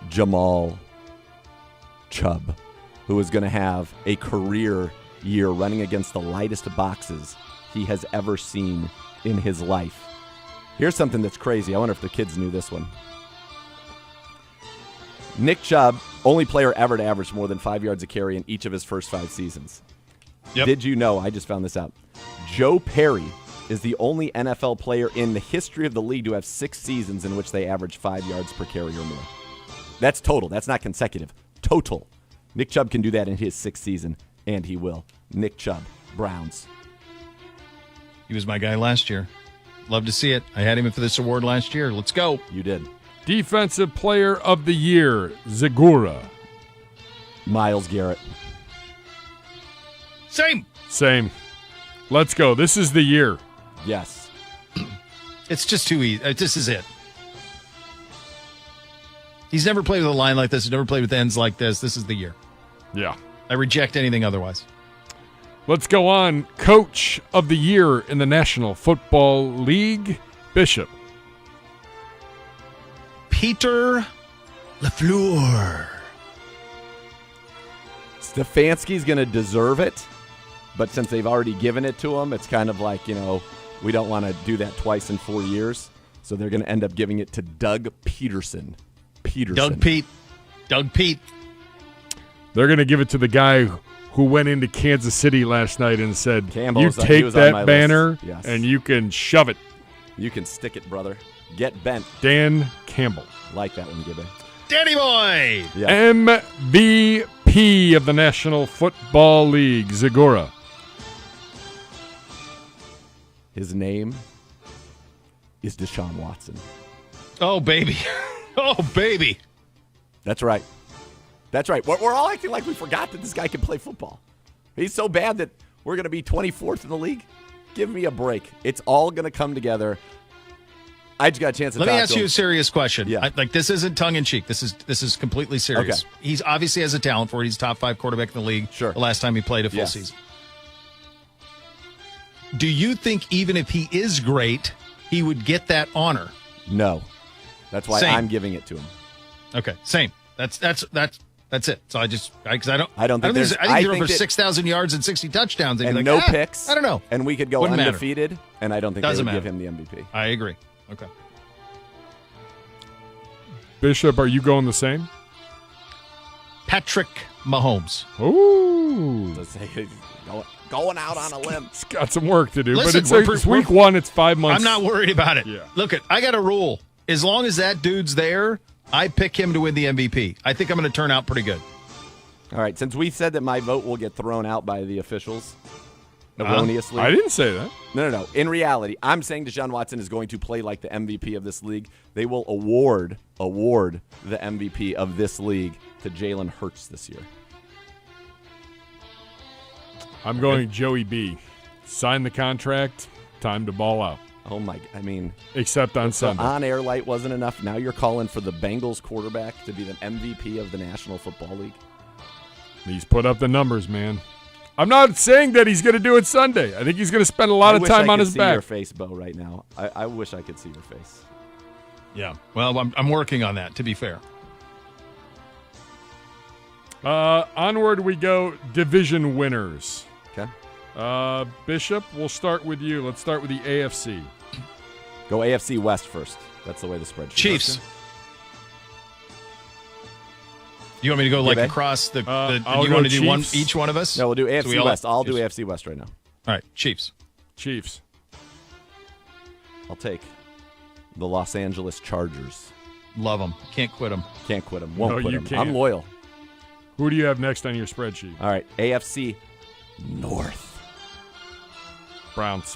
Jamal Chubb, who is going to have a career year running against the lightest boxes he has ever seen in his life. Here's something that's crazy. I wonder if the kids knew this one. Nick Chubb, only player ever to average more than 5 yards a carry in each of his first 5 seasons. Yep. Did you know, I just found this out, Joe Perry is the only NFL player in the history of the league to have 6 seasons in which they average 5 yards per carry or more. That's total. That's not consecutive. Total. Nick Chubb can do that in his 6th season, and he will. Nick Chubb, Browns. He was my guy last year. Love to see it. I had him for this award last year. Let's go. You did. Defensive player of the year, Zagura. Myles Garrett. Same. Same. Let's go. This is the year. Yes. It's just too easy. This is it. He's never played with a line like this. He's never played with ends like this. This is the year. Yeah. I reject anything otherwise. Let's go on. Coach of the Year in the National Football League, Bishop. Peter LaFleur. Stefanski's going to deserve it, but since they've already given it to him, it's kind of like, we don't want to do that twice in 4 years. So they're going to end up giving it to Doug Peterson. Doug Pete. They're going to give it to the guy who went into Kansas City last night and said, Campbell's, you he take was on my that banner list. Yes. and you can shove it. You can stick it, brother. Get bent. Dan Campbell. Like that one, Gibby. Danny Boy. Yeah. MVP of the National Football League, Zagora. His name is Deshaun Watson. Oh, baby. Oh, baby. That's right. That's right. We're all acting like we forgot that this guy can play football. He's so bad that we're going to be 24th in the league. Give me a break. It's all going to come together. I just got a chance to Let talk me ask to you him. a serious question. Yeah. This isn't tongue-in-cheek. This is completely serious. Okay. He's obviously has a talent for it. He's top 5 quarterback in the league. Sure. The last time he played a full Yes. season. Do you think even if he is great, he would get that honor? No. That's why Same. I'm giving it to him. Okay, same. That's it. So I don't think there's- I think I he's thrown think for that- 6,000 yards and 60 touchdowns. And You'd be no like, picks. I don't know. And we could go Wouldn't matter. undefeated, and I don't think Doesn't they would matter. give him the MVP. I agree. Okay. Bishop, are you going the same? Patrick Mahomes. Ooh. Let's say he's going out on a limb. It's got some work to do, Listen, but it's week one. It's 5 months. I'm not worried about it. Yeah. Look, I got a rule. As long as that dude's there, I pick him to win the MVP. I think I'm going to turn out pretty good. All right, since we said that my vote will get thrown out by the officials erroneously. I didn't say that. No. In reality, I'm saying Deshaun Watson is going to play like the MVP of this league. They will award the MVP of this league to Jalen Hurts this year. I'm going Joey B. Sign the contract. Time to ball out. Oh my! I mean, Except on the Sunday. on-air light wasn't enough. Now you're calling for the Bengals quarterback to be the MVP of the National Football League. He's put up the numbers, man. I'm not saying that he's going to do it Sunday. I think he's going to spend a lot of time on his I wish I could see your back. face, Bo, right now. I wish I could see your face. Yeah. Well, I'm working on that, to be fair. Onward we go. Division winners. Okay. Bishop, we'll start with you. Let's start with the AFC. Go AFC West first. That's the way the spreadsheet Chiefs. works. You want me to go like Gibby? across the I'll you go want to do one Chiefs. each one of us? No, we'll do So AFC we all- West. I'll do Chiefs. AFC West right now. All right, Chiefs. Chiefs. I'll take the Los Angeles Chargers. Love them. Can't quit them. Can't quit them. Won't No, quit you them. can't. I'm loyal. Who do you have next on your spreadsheet? All right, AFC North. Browns.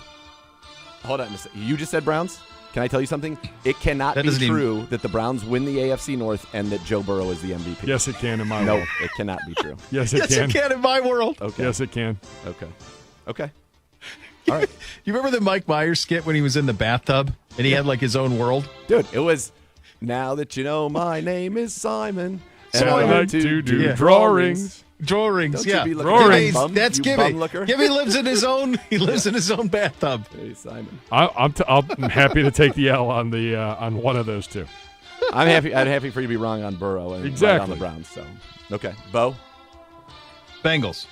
Hold on a second. You just said Browns? Can I tell you something? It cannot That be doesn't even- true that the Browns win the AFC North and that Joe Burrow is the MVP. Yes, it can in my No, world. it cannot be true. Yes, it Yes, can. it can in my world. Okay. Yes, it can. Okay. Okay. All right. You remember the Mike Myers skit when he was in the bathtub and he had like his own world? Dude, it was, now that you know my name is Simon. So I like to do Yeah. drawings. Drawings, Don't you yeah. be looking at Gibby's- that bum, that's you Gibby. bum looker. Gibby lives in his own. He lives in his own bathtub. Hey, Simon. I'm happy to take the L on the on one of those two. I'm happy for you to be wrong on Burrow and right on Exactly. the Browns. So, okay. Bo? Bengals.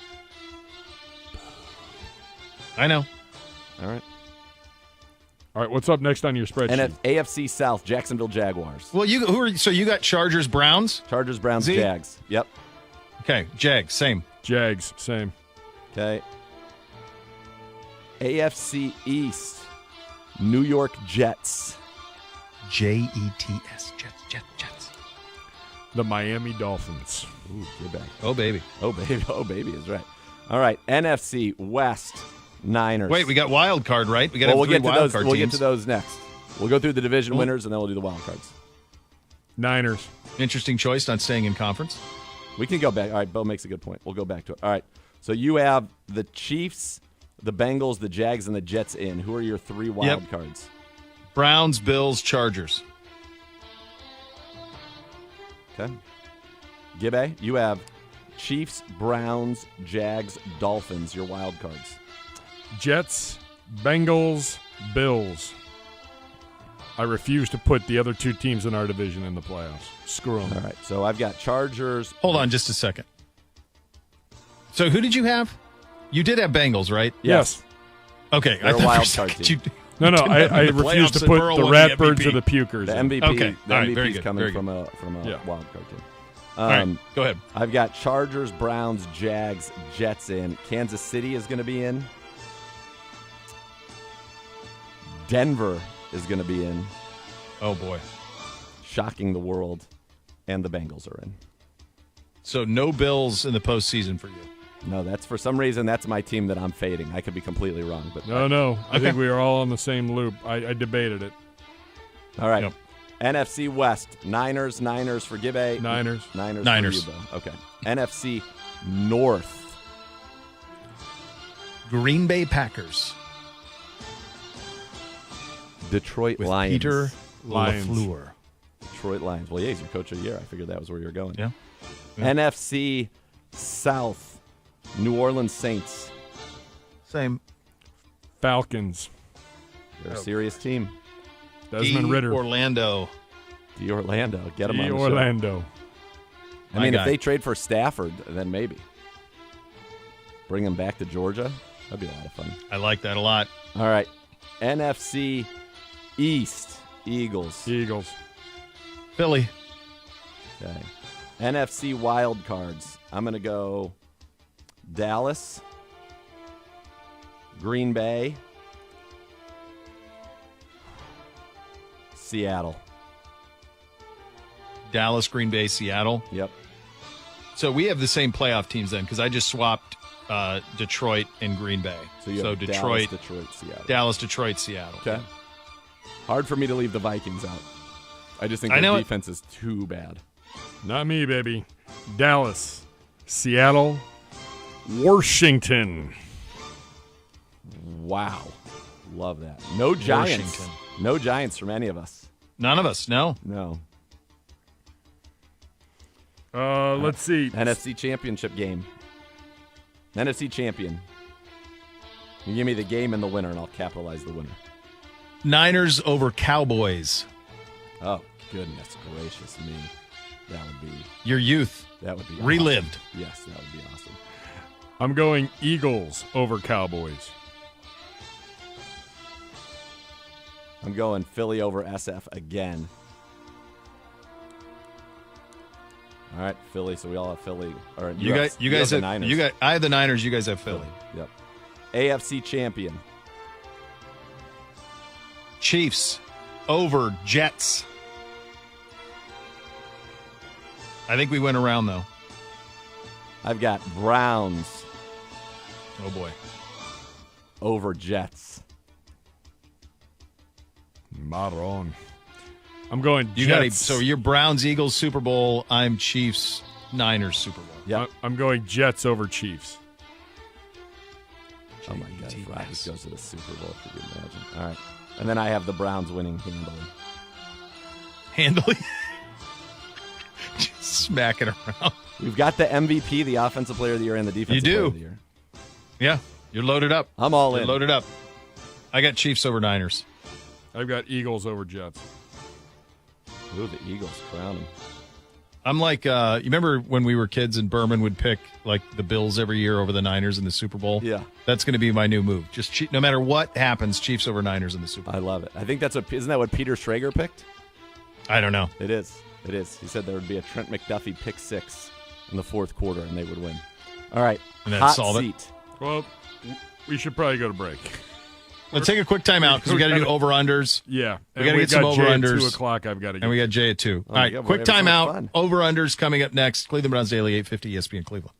I know. All right. All right, what's up next on your spreadsheet? And at AFC South, Jacksonville Jaguars. Well, so you got Chargers, Browns. Chargers, Browns, Z? Jags. Yep. Okay, Jags, same. Jags, same. Okay. AFC East, New York Jets. Jets, Jets. The Miami Dolphins. Ooh, get back. Oh baby. Oh, baby. Oh, baby is right. All right. NFC West, Niners. Wait, we got wild card, right? We got Well, we'll three get to wild those. card We'll teams. get to those next. We'll go through the division winners, and then we'll do the wild cards. Niners. Interesting choice, not staying in conference. We can go back. All right, Bo makes a good point. We'll go back to it. All right. So you have the Chiefs, the Bengals, the Jags, and the Jets in. Who are your 3 wild cards? Browns, Bills, Chargers. Okay. Gibbe, you have Chiefs, Browns, Jags, Dolphins, your wild cards. Jets, Bengals, Bills. I refuse to put the other 2 teams in our division in the playoffs. Screw them. All right, so I've got Chargers. Hold on just a second. So who did you have? You did have Bengals, right? Yes. Okay. They're a thought wild for a card second team. you No, didn't I have them in the refuse playoffs to and put Burrow the won Ratbirds MVP. or the Pukers. The in. MVP, Okay. the All right, MVP's very good, coming very from a Yeah. wild card team. All right, go ahead. I've got Chargers, Browns, Jags, Jets in. Kansas City is going to be in. Denver is going to be in. Oh, boy. Shocking the world. And the Bengals are in. So no Bills in the postseason for you. No, that's for some reason that's my team that I'm fading. I could be completely wrong, but No. I Okay. think we are all on the same loop. I debated it. all right. Yep. NFC West, Niners for Gibbe. Niners. Niners. For you, Bo. Okay. NFC North, Green Bay Packers Detroit with Lions. Peter Lions. LaFleur. Detroit Lions. Well, yeah, he's your coach of the year. I figured that was where you were going. Yeah. NFC South, New Orleans Saints. Same. Falcons. They're a serious team. Desmond Ritter. Orlando. The Orlando. Get them on the show. Orlando. I mean, My if guy. they trade for Stafford, then maybe. Bring him back to Georgia. That'd be a lot of fun. I like that a lot. All right. NFC East, Eagles. Eagles. Philly. Okay. NFC wild cards. I'm going to go Dallas, Green Bay, Seattle. Dallas, Green Bay, Seattle. Yep. So we have the same playoff teams then because I just swapped Detroit and Green Bay. So you have Detroit, Dallas, Detroit, Seattle. Detroit, Seattle. Okay. Hard for me to leave the Vikings out. I just think I know their it. defense is too bad. Not me, baby. Dallas. Seattle. Washington. Wow. Love that. No Giants. Washington. No Giants from any of us. None of us, no. No. Let's see. NFC Championship game. NFC Champion. You give me the game and the winner, and I'll capitalize the winner. Niners over Cowboys. Oh, goodness gracious me. That would be Your youth awesome. relived. Yes, that would be awesome. I'm going Eagles over Cowboys. I'm going Philly over SF again. All right, Philly. So we all have Philly. Or You guys have the have Niners. I have the Niners, you guys have Philly. Yep. AFC champion. Chiefs over Jets. I think we went around though. I've got Browns Oh boy. over Jets. Marron. I'm going You got Jets. so you're Browns Eagles Super Bowl, I'm Chiefs Niners Super Bowl. Yep. I'm going Jets over Chiefs. Oh my God! If JTS. Rodgers goes to the Super Bowl, could you imagine? All right, and then I have the Browns winning handily. Handily. Just smacking around. We've got the MVP, the Offensive Player of the Year, and the Defensive do. Player of the Year. Yeah. You're loaded up. I'm all You're in. loaded up. I got Chiefs over Niners. I've got Eagles over Jets. Ooh, the Eagles crown him. I'm like, you remember when we were kids and Berman would pick like the Bills every year over the Niners in the Super Bowl? Yeah. That's going to be my new move. Just no matter what happens, Chiefs over Niners in the Super Bowl. I love it. I think isn't that what Peter Schrager picked? I don't know. It is. It is. He said there would be a Trent McDuffie pick six in the fourth quarter, and they would win. All right. And Hot that's all seat. Well, we should probably go to break. Let's take a quick timeout because we got to do over-unders. Yeah. We gotta we've get some got Jay at over-unders. 2 o'clock. I've got to get. And we got Jay at 2. Oh All right, my God, quick we're having so much timeout. fun. Over-unders coming up next. Cleveland Browns Daily, 850 ESPN Cleveland.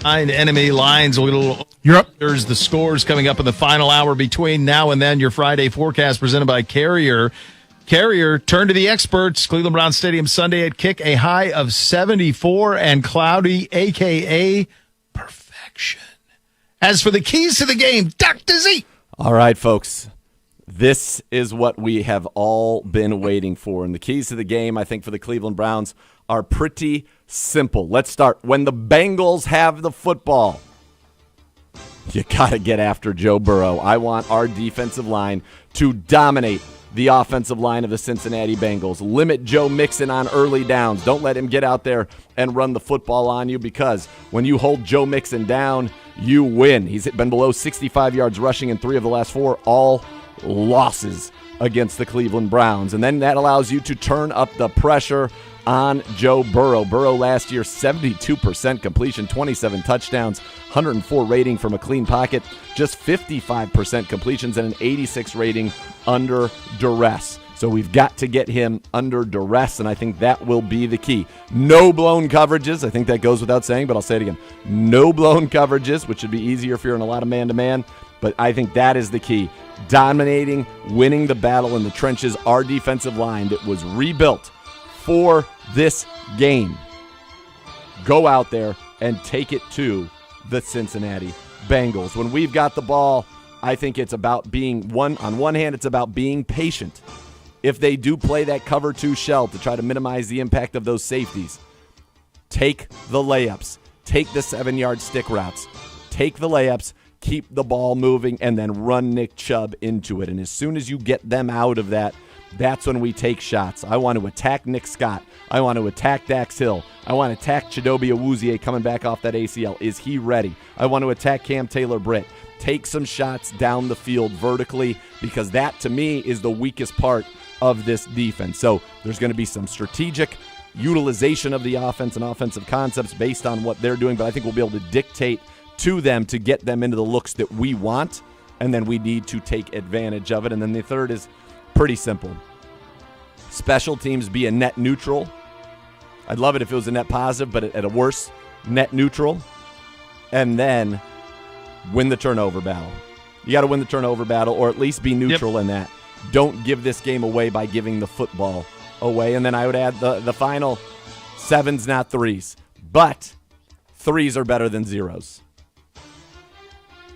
Enemy lines. You're up. There's the scores coming up in the final hour between now and then. Your Friday forecast presented by Carrier. Carrier, turn to the experts. Cleveland Browns Stadium Sunday at kick, a high of 74 and cloudy, a.k.a. perfection. As for the keys to the game, Dr. Z. All right, folks. This is what we have all been waiting for. And the keys to the game, I think, for the Cleveland Browns are pretty simple. Let's start. When the Bengals have the football, you got to get after Joe Burrow. I want our defensive line to dominate the offensive line of the Cincinnati Bengals. Limit Joe Mixon on early downs. Don't let him get out there and run the football on you, because when you hold Joe Mixon down, you win. He's been below 65 yards rushing in 3 of the last 4, all losses against the Cleveland Browns. And then that allows you to turn up the pressure on Joe Burrow. Burrow last year, 72% completion, 27 touchdowns, 104 rating from a clean pocket, just 55% completions, and an 86 rating under duress. So we've got to get him under duress, and I think that will be the key. No blown coverages. I think that goes without saying, but I'll say it again. No blown coverages, which should be easier if you're in a lot of man-to-man, but I think that is the key. Dominating, winning the battle in the trenches. Our defensive line that was rebuilt for this game. Go out there and take it to the Cincinnati Bengals. When we've got the ball, I think it's about being on one hand, it's about being patient. If they do play that cover 2 shell to try to minimize the impact of those safeties, take the layups, take the 7-yard stick routes, take the layups, keep the ball moving, and then run Nick Chubb into it. And as soon as you get them out of that, that's when we take shots. I want to attack Nick Scott. I want to attack Dax Hill. I want to attack Chidobe Awuzie coming back off that ACL. Is he ready? I want to attack Cam Taylor-Britt. Take some shots down the field vertically, because that, to me, is the weakest part of this defense. So there's going to be some strategic utilization of the offense and offensive concepts based on what they're doing, but I think we'll be able to dictate to them to get them into the looks that we want, and then we need to take advantage of it. And then the third is pretty simple. Special teams be a net neutral. I'd love it if it was a net positive, but at a worse, net neutral. And then win the turnover battle. You got to win the turnover battle, or at least be neutral in that. Don't give this game away by giving the football away. And then I would add the final 7s, not 3s. But 3s are better than 0s.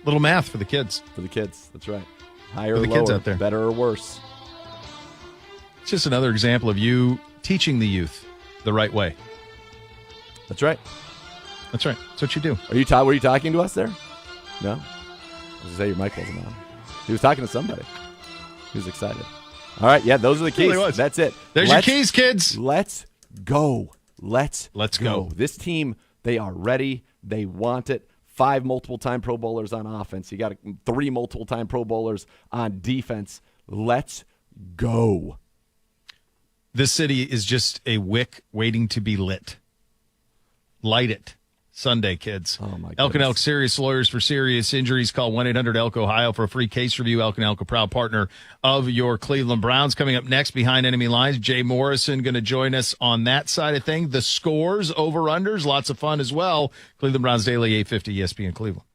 Little math for the kids. For the kids, that's right. Higher or the lower, kids out there. Better or worse. It's just another example of you teaching the youth the right way. That's right. That's right. That's what you do. Were you talking to us there? No? I was going to say your mic wasn't on. He was talking to somebody. He was excited. All right, yeah, those are the keys. Really was. That's it. There's your keys, kids. Let's go. Let's go. This team, they are ready. They want it. 5 multiple-time Pro Bowlers on offense. You got 3 multiple-time Pro Bowlers on defense. Let's go. This city is just a wick waiting to be lit. Light it. Sunday, kids. Oh, my Elk and goodness. Elk Serious Lawyers for Serious Injuries. Call 1-800-ELK-OHIO for a free case review. Elk and Elk, a proud partner of your Cleveland Browns. Coming up next, Behind Enemy Lines, Jay Morrison going to join us on that side of things. The scores, over-unders, lots of fun as well. Cleveland Browns Daily, 850 ESPN Cleveland.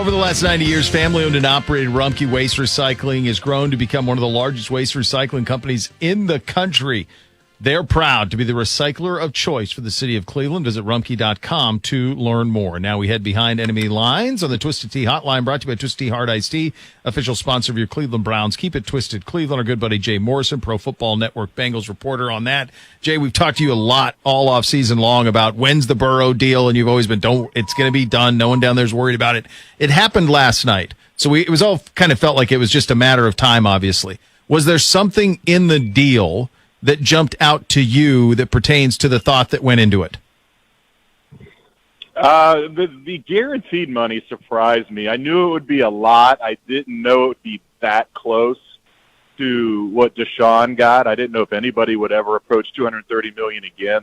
Over the last 90 years, family-owned and operated Rumpke Waste Recycling has grown to become one of the largest waste recycling companies in the country. They're proud to be the recycler of choice for the city of Cleveland. Visit Rumpke.com to learn more. Now we head behind enemy lines on the Twisted Tea Hotline, brought to you by Twisted Tea Hard Iced Tea, official sponsor of your Cleveland Browns. Keep it twisted. Cleveland, our good buddy Jay Morrison, Pro Football Network Bengals reporter on that. Jay, we've talked to you a lot all off season long about when's the Burrow deal, and you've always been, it's going to be done. No one down there's worried about it. It happened last night. So it was all kind of felt like it was just a matter of time, obviously. Was there something in the deal that jumped out to you that pertains to the thought that went into it? The guaranteed money surprised me. I knew it would be a lot. I didn't know it would be that close to what Deshaun got. I didn't know if anybody would ever approach $230 million again.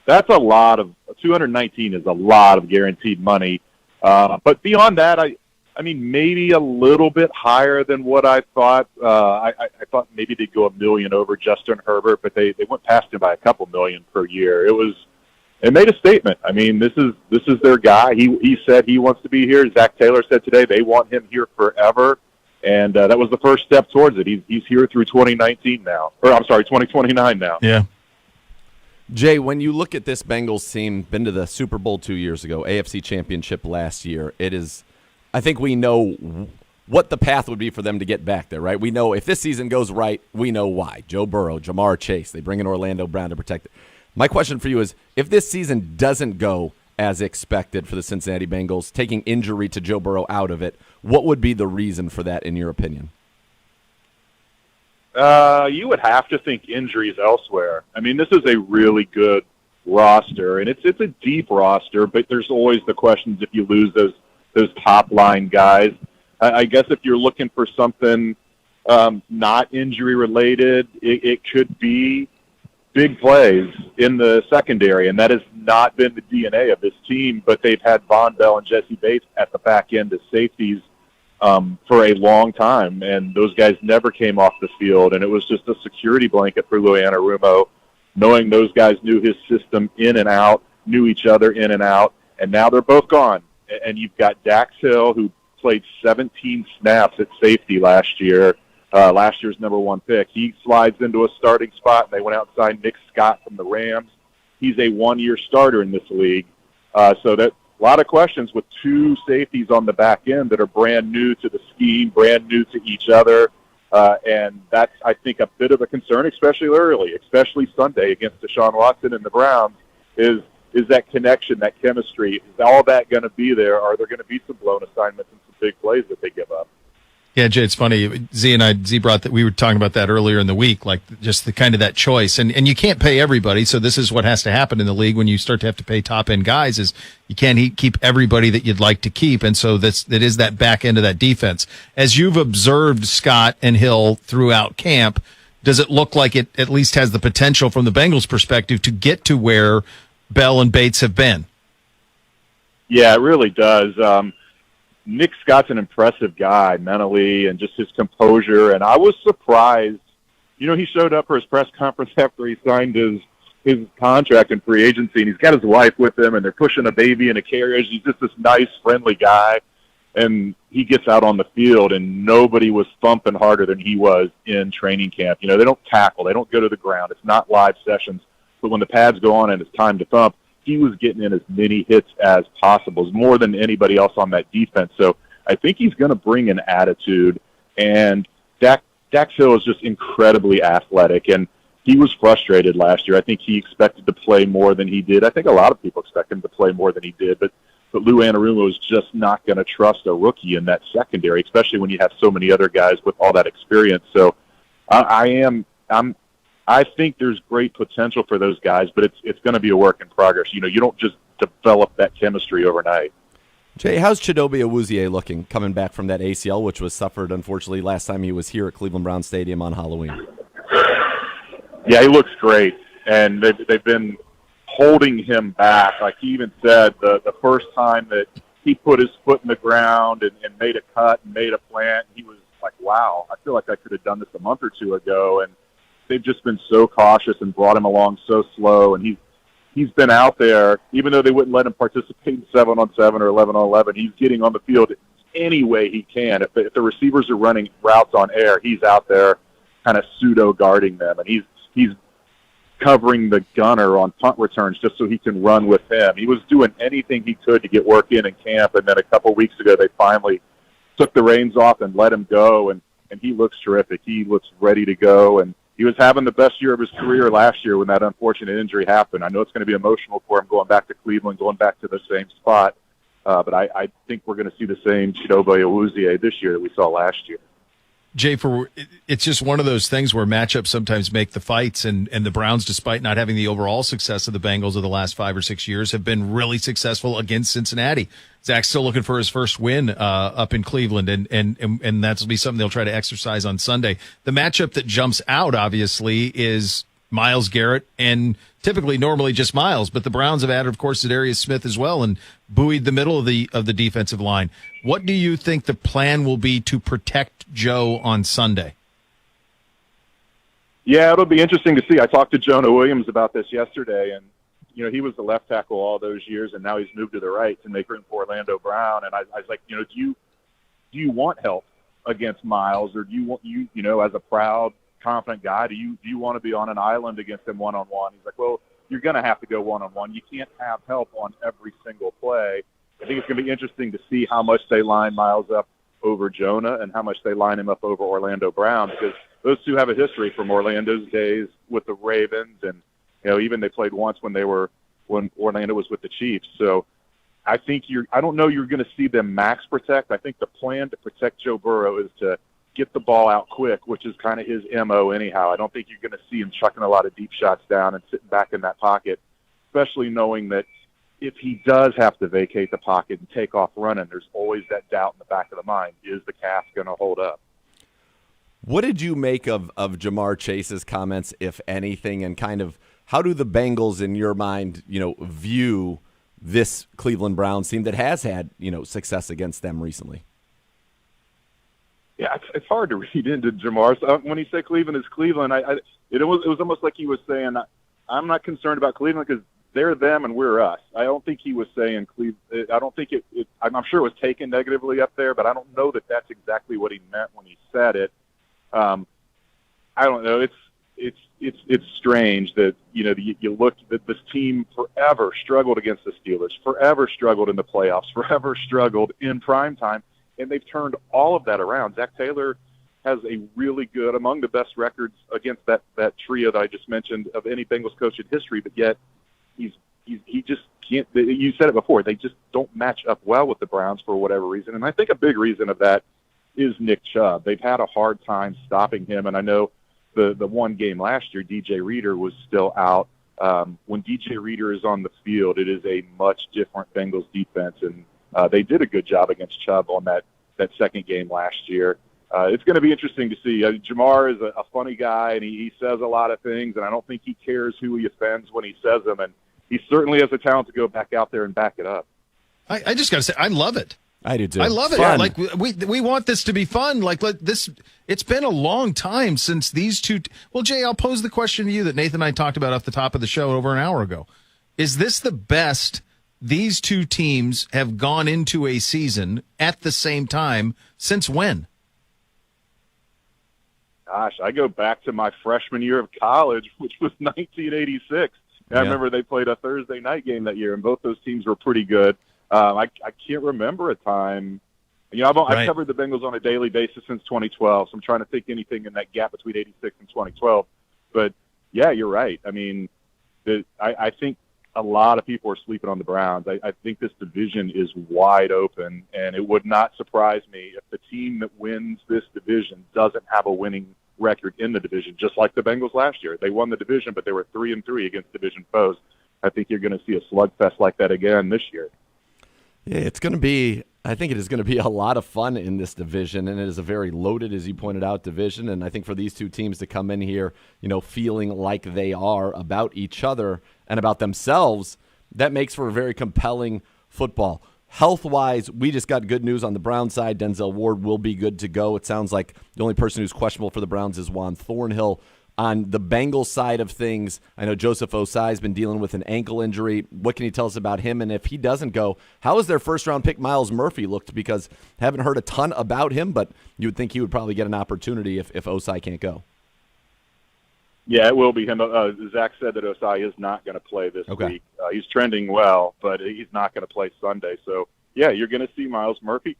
That's a lot of 219 is a lot of guaranteed money. But beyond that, I mean, maybe a little bit higher than what I thought. I thought maybe they'd go $1 million over Justin Herbert, but they went past him by a couple million per year. It made a statement. I mean, this is their guy. He said he wants to be here. Zach Taylor said today they want him here forever, and that was the first step towards it. He's here through 2019 now, or I'm sorry, 2029 now. Yeah. Jay, when you look at this Bengals team, been to the Super Bowl 2 years ago, AFC Championship last year, it is. I think we know what the path would be for them to get back there, right? We know if this season goes right, we know why. Joe Burrow, Jamar Chase, they bring in Orlando Brown to protect it. My question for you is, if this season doesn't go as expected for the Cincinnati Bengals, taking injury to Joe Burrow out of it, what would be the reason for that in your opinion? You would have to think injuries elsewhere. I mean, this is a really good roster, and it's a deep roster, but there's always the questions if you lose those top line guys. I guess if you're looking for something not injury related, it could be big plays in the secondary, and that has not been the DNA of this team, but they've had Von Bell and Jesse Bates at the back end as safeties for a long time, and those guys never came off the field, and it was just a security blanket for Lou Anarumo, knowing those guys knew his system in and out, knew each other in and out, and now they're both gone. And you've got Dax Hill, who played 17 snaps at safety last year, last year's number one pick. He slides into a starting spot, and they went out and signed Nick Scott from the Rams. He's a one-year starter in this league. So that a lot of questions with two safeties on the back end that are brand new to the scheme, brand new to each other. And that's, I think, a bit of a concern, especially early, especially Sunday against Deshaun Watson and the Browns, is that connection, that chemistry. Is all that going to be there? Are there going to be some blown assignments and some big plays that they give up? Yeah, Jay, it's funny. Z brought that. We were talking about that earlier in the week, like just the kind of that choice. And you can't pay everybody. So this is what has to happen in the league when you start to have to pay top end guys is you can't keep everybody that you'd like to keep. And so that is that back end of that defense. As you've observed Scott and Hill throughout camp, does it look like it at least has the potential from the Bengals perspective to get to where Bell and Bates have been? Yeah, it really does. Nick Scott's an impressive guy mentally and just his composure. And I was surprised. You know, he showed up for his press conference after he signed his contract in free agency, and he's got his wife with him, and they're pushing a baby in a carriage. He's just this nice, friendly guy. And he gets out on the field, and nobody was thumping harder than he was in training camp. You know, they don't tackle. They don't go to the ground. It's not live sessions. But when the pads go on and it's time to thump, he was getting in as many hits as possible, more than anybody else on that defense. So I think he's going to bring an attitude. And Dax Hill is just incredibly athletic, and he was frustrated last year. I think he expected to play more than he did. I think a lot of people expect him to play more than he did, but Lou Anarumo is just not going to trust a rookie in that secondary, especially when you have so many other guys with all that experience. So I think there's great potential for those guys, but it's going to be a work in progress. You know, you don't just develop that chemistry overnight. Jay, how's Chidobe Awuzie looking coming back from that ACL, which was suffered, unfortunately, last time he was here at Cleveland Browns Stadium on Halloween? Yeah, he looks great, and they've been holding him back. Like he even said, the first time that he put his foot in the ground and made a cut and made a plant, he was like, wow, I feel like I could have done this a month or two ago. And they've just been so cautious and brought him along so slow, and he's been out there, even though they wouldn't let him participate in 7-on-7 or 11-on-11. He's getting on the field any way he can. If the receivers are running routes on air, he's out there kind of pseudo guarding them, and he's covering the gunner on punt returns just so he can run with him. He was doing anything he could to get work in camp, and then a couple weeks ago they finally took the reins off and let him go, and he looks terrific. He looks ready to go, and he was having the best year of his career last year when that unfortunate injury happened. I know it's going to be emotional for him going back to Cleveland, going back to the same spot, but I think we're going to see the same Chidobe Awuzie this year that we saw last year. Jay, it's just one of those things where matchups sometimes make the fights, and the Browns, despite not having the overall success of the Bengals of the last 5 or 6 years, have been really successful against Cincinnati. Zach's still looking for his first win up in Cleveland, and that'll be something they'll try to exercise on Sunday. The matchup that jumps out, obviously, is Myles Garrett, and typically normally just Myles, but the Browns have added, of course, Zadarius Smith as well and buoyed the middle of the defensive line. What do you think the plan will be to protect Joe on Sunday? Yeah, it'll be interesting to see. I talked to Jonah Williams about this yesterday, and he was the left tackle all those years, and now he's moved to the right to make room for Orlando Brown. And I was like, do you want help against Myles, or do you want as a proud, confident guy, do you want to be on an island against him one-on-one? He's like, well, you're going to have to go one-on-one. You can't have help on every single play. I think it's going to be interesting to see how much they line Myles up over Jonah and how much they line him up over Orlando Brown, because those two have a history from Orlando's days with the Ravens, and even they played once when Orlando was with the Chiefs. So I think I don't know you're going to see them max protect. I think the plan to protect Joe Burrow is to get the ball out quick, which is kind of his MO anyhow. I don't think you're going to see him chucking a lot of deep shots down and sitting back in that pocket, especially knowing that if he does have to vacate the pocket and take off running, there's always that doubt in the back of the mind. Is the calf going to hold up? What did you make of Jamar Chase's comments, if anything, and kind of how do the Bengals, in your mind, view this Cleveland Browns team that has had, success against them recently? Yeah, it's hard to read into Jamar. So when he said Cleveland is Cleveland, it was almost like he was saying, I'm not concerned about Cleveland because they're them and we're us. I don't think he was saying Cleveland. I don't think I'm sure it was taken negatively up there, but I don't know that that's exactly what he meant when he said it. I don't know. It's strange that you look that this team forever struggled against the Steelers, forever struggled in the playoffs, forever struggled in primetime, and they've turned all of that around. Zach Taylor has a really good, among the best records against that trio that I just mentioned of any Bengals coach in history, but yet he just can't. You said it before. They just don't match up well with the Browns for whatever reason, and I think a big reason of that is Nick Chubb. They've had a hard time stopping him, and I know the one game last year, DJ Reader was still out. When DJ Reader is on the field, it is a much different Bengals defense, and they did a good job against Chubb on that second game last year. It's going to be interesting to see. Jamar is a funny guy, and he says a lot of things, and I don't think he cares who he offends when he says them, and he certainly has the talent to go back out there and back it up. I just got to say, I love it. I do too. I love it. Fun. Like we want this to be fun. Like it's been a long time since these two. Well, Jay, I'll pose the question to you that Nathan and I talked about off the top of the show over an hour ago. Is this the best these two teams have gone into a season at the same time since when? Gosh, I go back to my freshman year of college, which was 1986. I remember they played a Thursday night game that year, and both those teams were pretty good. I can't remember a time. I've covered the Bengals on a daily basis since 2012, so I'm trying to think anything in that gap between 86 and 2012. But, yeah, you're right. I mean, I think a lot of people are sleeping on the Browns. I think this division is wide open, and it would not surprise me if the team that wins this division doesn't have a winning record in the division, just like the Bengals last year. They won the division, but they were 3-3 against division foes. I think you're going to see a slugfest like that again this year. Yeah, I think it is going to be a lot of fun in this division, and it is a very loaded, as you pointed out, division. And I think for these two teams to come in here, feeling like they are about each other and about themselves, that makes for a very compelling football. Health-wise, we just got good news on the Browns side. Denzel Ward will be good to go. It sounds like the only person who's questionable for the Browns is Juan Thornhill. On the Bengals side of things, I know Joseph Osai has been dealing with an ankle injury. What can you tell us about him? And if he doesn't go, how has their first-round pick Miles Murphy looked? Because haven't heard a ton about him, but you would think he would probably get an opportunity if Osai can't go. Yeah, it will be him. Zach said that Osai is not going to play this week. He's trending well, but he's not going to play Sunday. So, yeah, you're going to see Miles Murphy.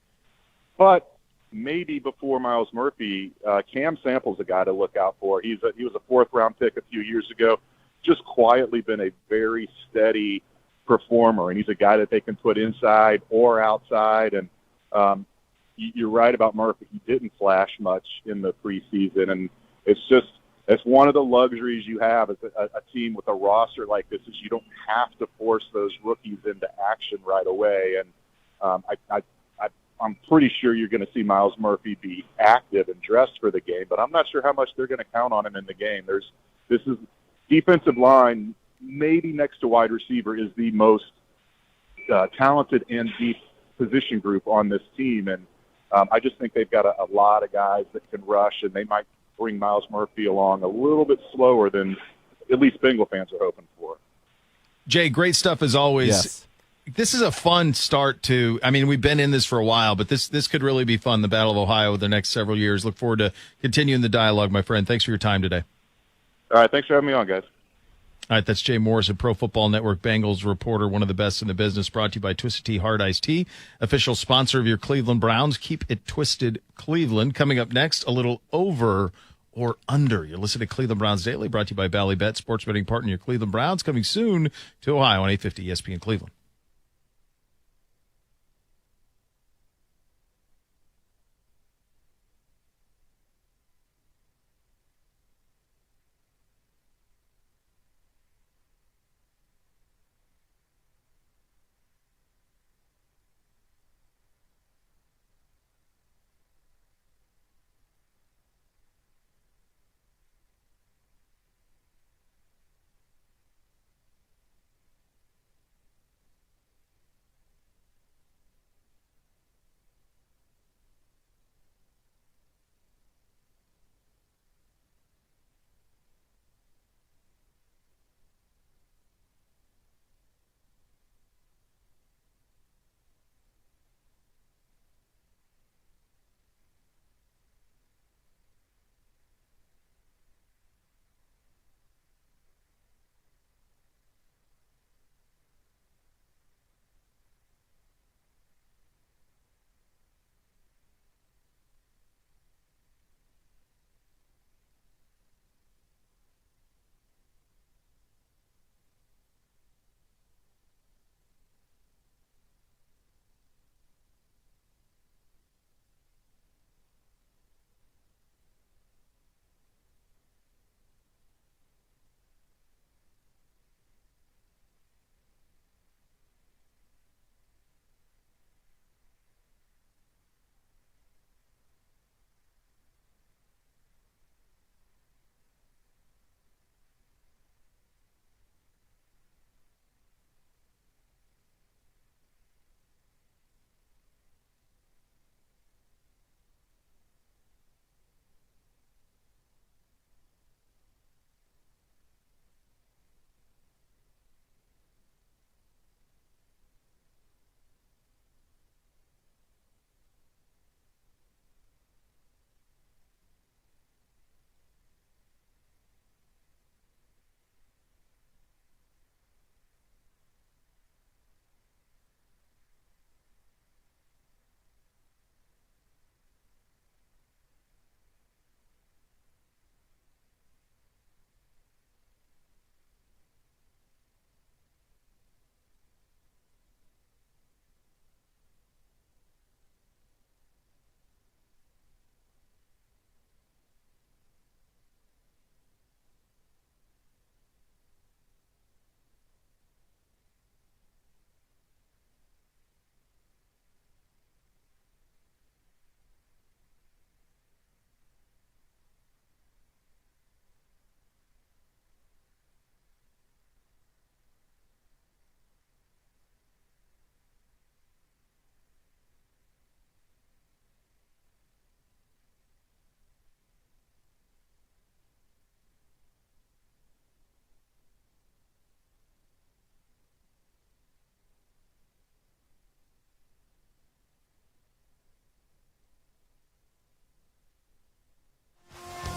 But maybe before Miles Murphy, Cam Sample's a guy to look out for. He was a fourth-round pick a few years ago, just quietly been a very steady performer, and he's a guy that they can put inside or outside. And you're right about Murphy. He didn't flash much in the preseason, and it's one of the luxuries you have as a team with a roster like this is you don't have to force those rookies into action right away. And I'm pretty sure you're going to see Miles Murphy be active and dressed for the game, but I'm not sure how much they're going to count on him in the game. This is defensive line, maybe next to wide receiver, is the most talented and deep position group on this team, and I just think they've got a lot of guys that can rush, and they might bring Miles Murphy along a little bit slower than at least Bengal fans are hoping for. Jay, great stuff as always. Yes. This is a fun start to, I mean, we've been in this for a while, but this could really be fun, the Battle of Ohio, the next several years. Look forward to continuing the dialogue, my friend. Thanks for your time today. All right, thanks for having me on, guys. All right, that's Jay Morris, a Pro Football Network Bengals reporter, one of the best in the business, brought to you by Twisted Tea Hard Iced Tea, official sponsor of your Cleveland Browns. Keep it twisted, Cleveland. Coming up next, a little over or under. You're listening to Cleveland Browns Daily, brought to you by Bally Bet, sports betting partner, your Cleveland Browns, coming soon to Ohio on 850 ESPN Cleveland.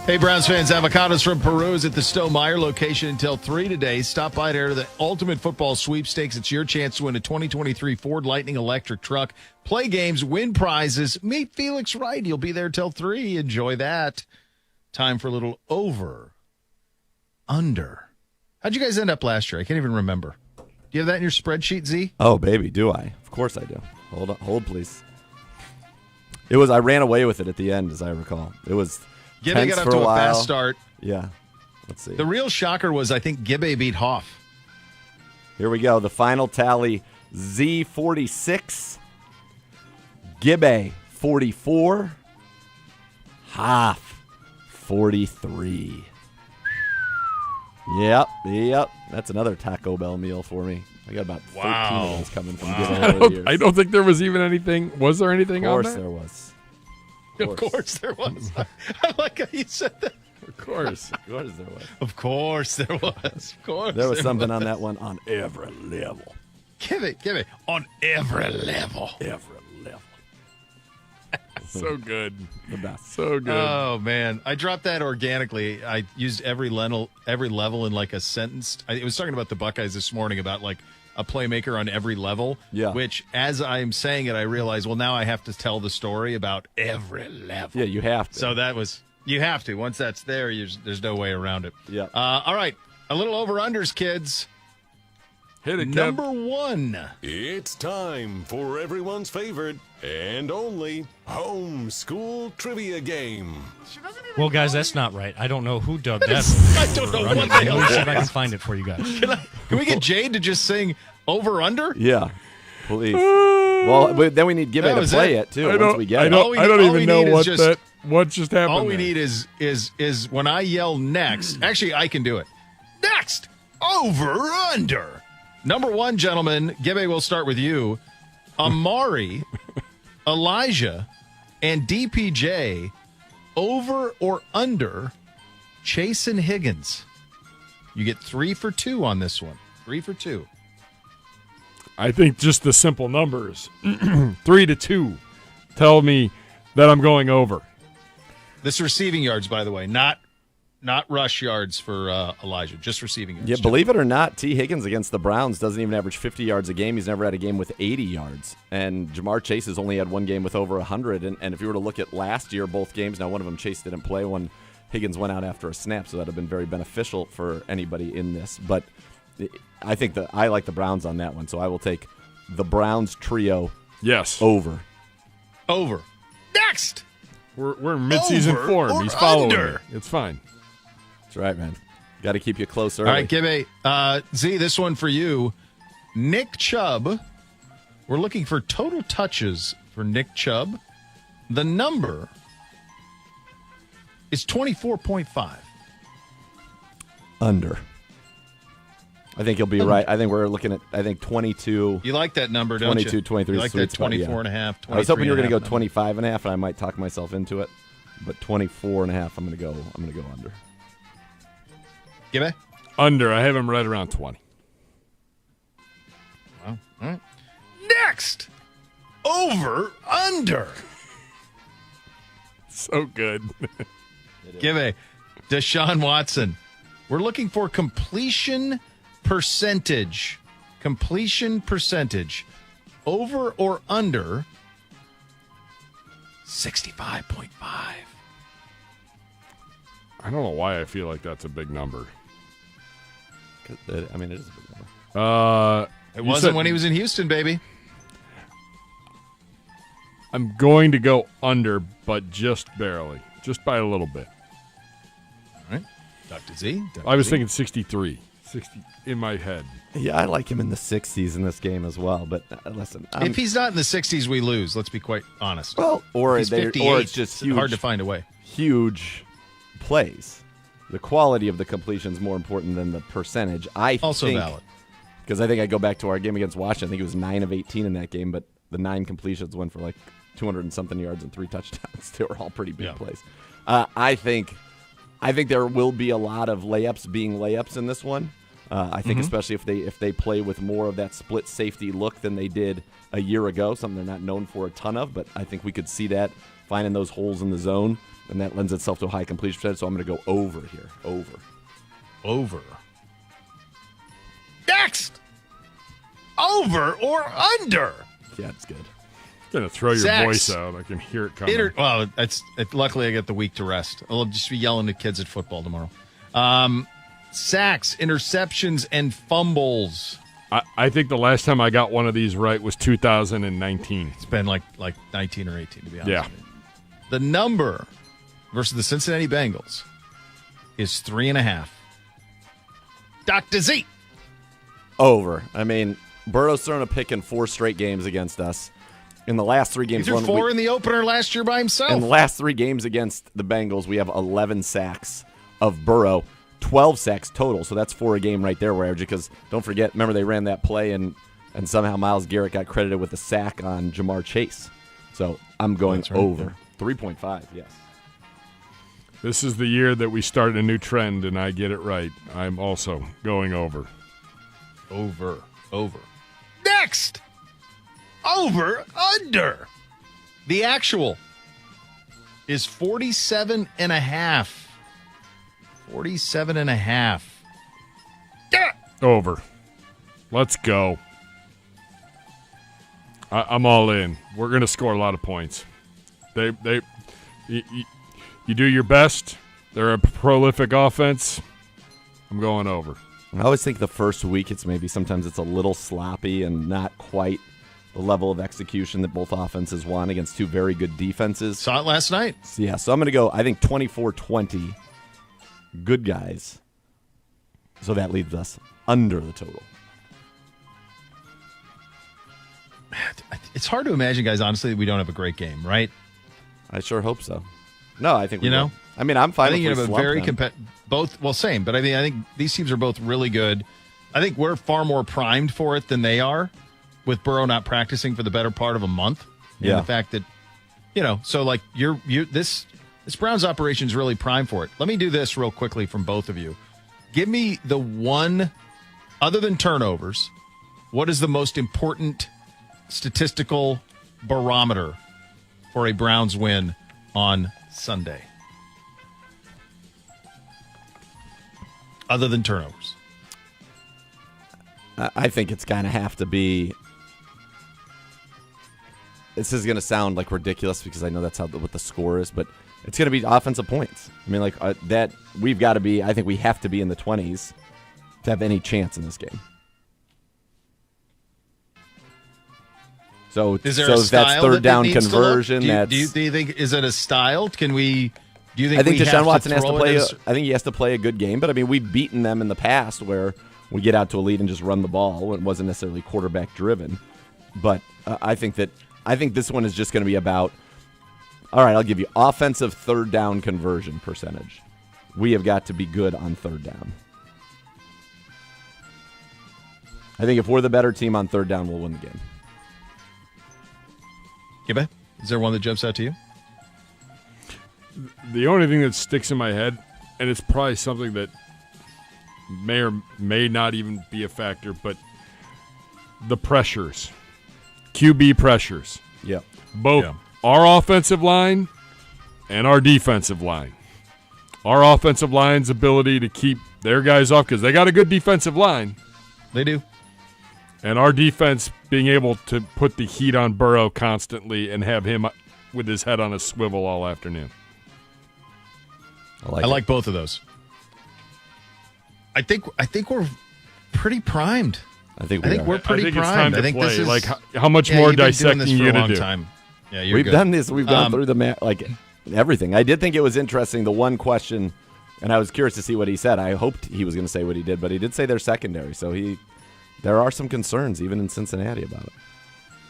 Hey, Browns fans, avocados from Peru is at the Stowe Meyer location until 3 today. Stop by to enter the Ultimate Football Sweepstakes. It's your chance to win a 2023 Ford Lightning electric truck. Play games, win prizes. Meet Felix Wright. He'll be there till 3. Enjoy that. Time for a little over. Under. How'd you guys end up last year? I can't even remember. Do you have that in your spreadsheet, Z? Oh, baby, do I? Of course I do. Hold, please. I ran away with it at the end, as I recall. It was Gibbe got tense up for to a a while. fast start. Yeah. Let's see. The real shocker was, I think, Gibbe beat Hoff. Here we go. The final tally, Z 46, Gibbe 44, Hoff 43. Yep. That's another Taco Bell meal for me. I got about 13 of those coming from Gibbe over the years. I don't think there was even anything. Was there anything on Of course there? there was. Of course there was. I like how you said that. Of course. Of course there was. Of course there was. Of course There was something on that one on every level. Give it. On every level. Every level. So good. The best. So good. Oh, man. I dropped that organically. I used every level in like a sentence. I was talking about the Buckeyes this morning about like a playmaker on every level. Yeah. Which, as I'm saying it, I realize, well, now I have to tell the story about every level. Yeah, you have to. So that was, you have to. Once that's there, there's no way around it. Yeah. All right. A little over-unders, kids. Hit it, Kev. Number 1. It's time for everyone's favorite and only homeschool trivia game. Well, guys, that's not right. I don't know who dug that. I don't know what the Let hell me see that if I can was. find it for you guys. Can we get Jade to just sing over-under? Yeah, please. Well, but then we need Gibbe That to was play it. it, too, I once we get it. All we don't need even know is what just happened. All we there. need is when I yell next. Actually, I can do it. Next, over/under. Number 1, gentlemen. Gibbe, we'll start with you. Amari, Elijah, and DPJ. Over or under Chase and Higgins. You get 3 for 2 on this one. 3 for 2. I think just the simple numbers, 3-2, tell me that I'm going over. This receiving yards, by the way, not rush yards for Elijah, just receiving yards. Yeah, believe it or not, T. Higgins against the Browns doesn't even average 50 yards a game. He's never had a game with 80 yards. And Jamar Chase has only had one game with over 100. And if you were to look at last year, both games, now one of them Chase didn't play, one Higgins went out after a snap, so that would have been very beneficial for anybody in this. But I think I like the Browns on that one, so I will take the Browns trio Yes. over. Over. Next. We're in midseason Over form. or He's following under? me. It's fine. That's right, man. Got to keep you close early. All right, Gibbe. Z, this one for you. Nick Chubb. We're looking for total touches for Nick Chubb. The number is 24.5. Under. I think you'll be right. I think we're looking at, 22. You like that number, don't 22, you? 23 You like sweet that spot, 24 and a half, I was hoping you were going to go 23 25 and a half, and I might talk myself into it. But 24 and a half, I'm going to go under. Gibbe? Under. I have him right around 20. Well, all right. Next. Over, under. So good. Gibbe. Deshaun Watson. We're looking for completion percentage. Completion percentage. Over or under 65.5. I don't know why I feel like that's a big number. It is a big number. It wasn't when he was in Houston, baby. I'm going to go under, but just barely. Just by a little bit. All right. Dr. Z. I was thinking 63. 60 in my head. Yeah, I like him in the 60s in this game as well. But listen, If he's not in the 60s, we lose. Let's be quite honest. well, or He's 58. or it's just huge, hard to find a way. huge plays. The quality of the completion is more important than the percentage. Also think, valid. Because I think I go back to our game against Washington. I think it was 9 of 18 in that game, but the 9 completions went for like 200 and something yards and 3 touchdowns. They were all pretty big plays. I think there will be a lot of layups being layups in this one. I think especially if they play with more of that split safety look than they did a year ago, something they're not known for a ton of, but I think we could see that finding those holes in the zone, and that lends itself to a high completion percentage. So I'm going to go over here. Over. Next! Over or under? Yeah, it's good. Gonna throw your Sacks. voice out. I can hear it coming. Luckily I get the week to rest. I'll just be yelling at kids at football tomorrow. Sacks, interceptions, and fumbles. I think the last time I got one of these right was 2019. It's been like 19 or 18, to be honest. Yeah. with you. The number versus the Cincinnati Bengals is 3.5. Dr. Z. Over. I mean, Burrow's thrown a pick in 4 straight games against us. In the last 3 games, He threw 4 in the opener last year by himself. in the last 3 games against the Bengals, we have 11 sacks of Burrow, 12 sacks total. So that's 4 a game right there, because don't forget, remember they ran that play and somehow Myles Garrett got credited with a sack on Jamar Chase. So I'm going That's right. over. 3.5, yes. This is the year that we start a new trend, and I get it right. I'm also going over. Over. Next! Over, under. The actual is 47.5. 47.5. Yeah! Over. Let's go. I'm all in. We're going to score a lot of points. You do your best. They're a prolific offense. I'm going over. I always think the first week sometimes it's a little sloppy and not quite the level of execution that both offenses want against 2 very good defenses. Saw it last night. So I'm going to go, I think, 24-20. Good guys. So that leaves us under the total. It's hard to imagine, guys, honestly, that we don't have a great game, right? I sure hope so. No, I think we You know? will. I mean, I'm fine I think if you we have a slump very them. both. Well, same, but I think these teams are both really good. I think we're far more primed for it than they are, with Burrow not practicing for the better part of a month. And Yeah. the fact that, so like this Browns operation is really primed for it. Let me do this real quickly from both of you. Give me the one, other than turnovers, what is the most important statistical barometer for a Browns win on Sunday? Other than turnovers. I think it's going to have to be. This is going to sound like ridiculous because I know that's what the score is, but it's going to be offensive points. I mean, that we've got to be. I think we have to be in the 20s to have any chance in this game. So, Is there so a if that's style third that down needs to look? conversion. Do That's. you think is it a style? Do you think? I think we Deshaun have Watson has to throw it play. as- I think he has to play a good game. But I mean, we've beaten them in the past where we get out to a lead and just run the ball. It wasn't necessarily quarterback driven. But I think this one is just going to be about. All right, I'll give you offensive third down conversion percentage. We have got to be good on third down. I think if we're the better team on third down, we'll win the game. Gibbe, is there one that jumps out to you? The only thing that sticks in my head, and it's probably something that may or may not even be a factor, but the pressures, QB pressures, Yeah. both Yeah. our offensive line and our defensive line. Our offensive line's ability to keep their guys off because they got a good defensive line, They do. and our defense being able to put the heat on Burrow constantly and have him with his head on a swivel all afternoon. I like both of those. I think we're pretty primed. I think I we think are. we're pretty I think it's primed. time to I think play. this is Like, how much more you've been doing dissecting this you for a gonna long do? time. Yeah, you're We've good. done this. We've gone through the everything. I did think it was interesting. The one question, and I was curious to see what he said. I hoped he was going to say what he did, but he did say they're secondary. So there are some concerns even in Cincinnati about it.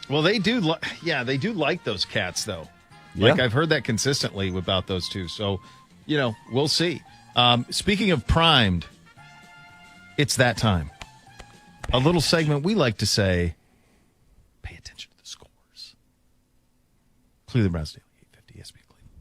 Well, they do. They do like those cats, though. Like Yeah. I've heard that consistently about those two. So, we'll see. Speaking of primed, it's that time. A little segment we like to say, pay attention to the scores. Cleveland Browns Daily, 850 ESPN Cleveland.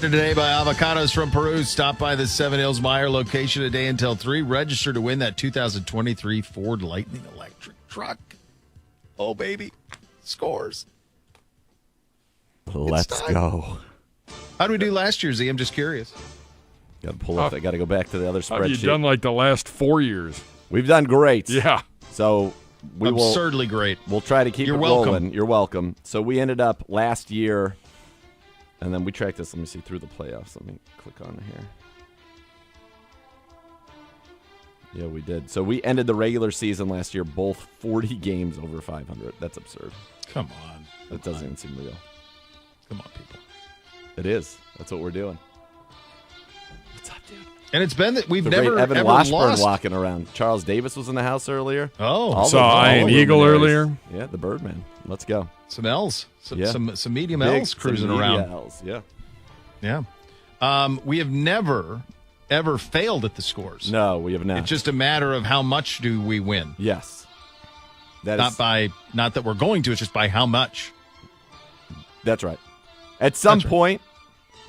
Today by Avocados from Peru. Stop by the Seven Hills Meyer location today until 3. Register to win that 2023 Ford Lightning electric truck. Oh, baby. Scores. Let's go. How did we do last year, Z? I'm just curious. Got to pull up. I got to go back to the other How spreadsheet. have you done like the last 4 years? We've done great. Yeah. So we will. Absurdly great. We'll try to keep You're it welcome. rolling. You're welcome. So we ended up last year, and then we tracked this. Let me see through the playoffs. Let me click on here. Yeah, we did. So we ended the regular season last year, both 40 games over 500. That's absurd. Come on. That doesn't even seem real. Come on, people. It is. That's what we're doing. What's up, dude? And it's been that we've The never great Evan ever Washburn lost. walking around. Charles Davis was in the house earlier. Oh, All Saw the- Iron all the Eagle luminaries. earlier. Yeah, the Birdman. Let's go. some L's, Yeah. some medium Big- L's cruising some media around. L's, yeah. Yeah. We have never ever failed at the scores. No, we have not. It's just a matter of how much do we win. Yes. That Not is, not that we're going to, it's just by how much. that's right. At some That's right. point,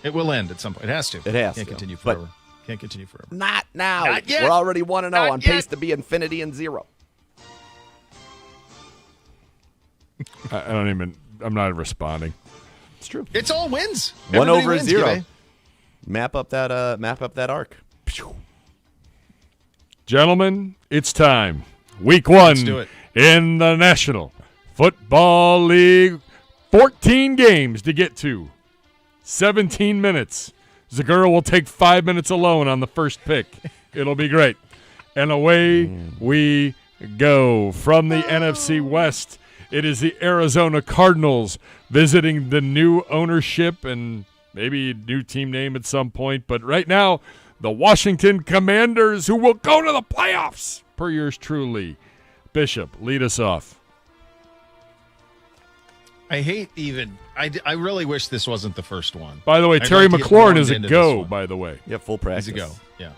It will end at some point. It has to. It has Can't to. continue But- forever. Can't continue forever. not now. Not yet. We're already 1-0 Not on yet. pace to be infinity and zero. I'm not responding. It's true. It's all wins. 1 Everybody over wins, 0. Gibby. Map up that arc. Gentlemen, it's time. Week 1 Let's do it. in the National Football League. 14 games to get to. 17 minutes. Zagura will take 5 minutes alone on the first pick. It'll be great. And away we go. From the NFC West, it is the Arizona Cardinals visiting the new ownership and maybe a new team name at some point. But right now, the Washington Commanders, who will go to the playoffs, per yours truly. Bishop, lead us off. I hate even. I really wish this wasn't the first one. By the way, I'd Terry like to get McLaurin warmed is a into this go, one. by the way. Yeah, full practice. He's a go. Yeah.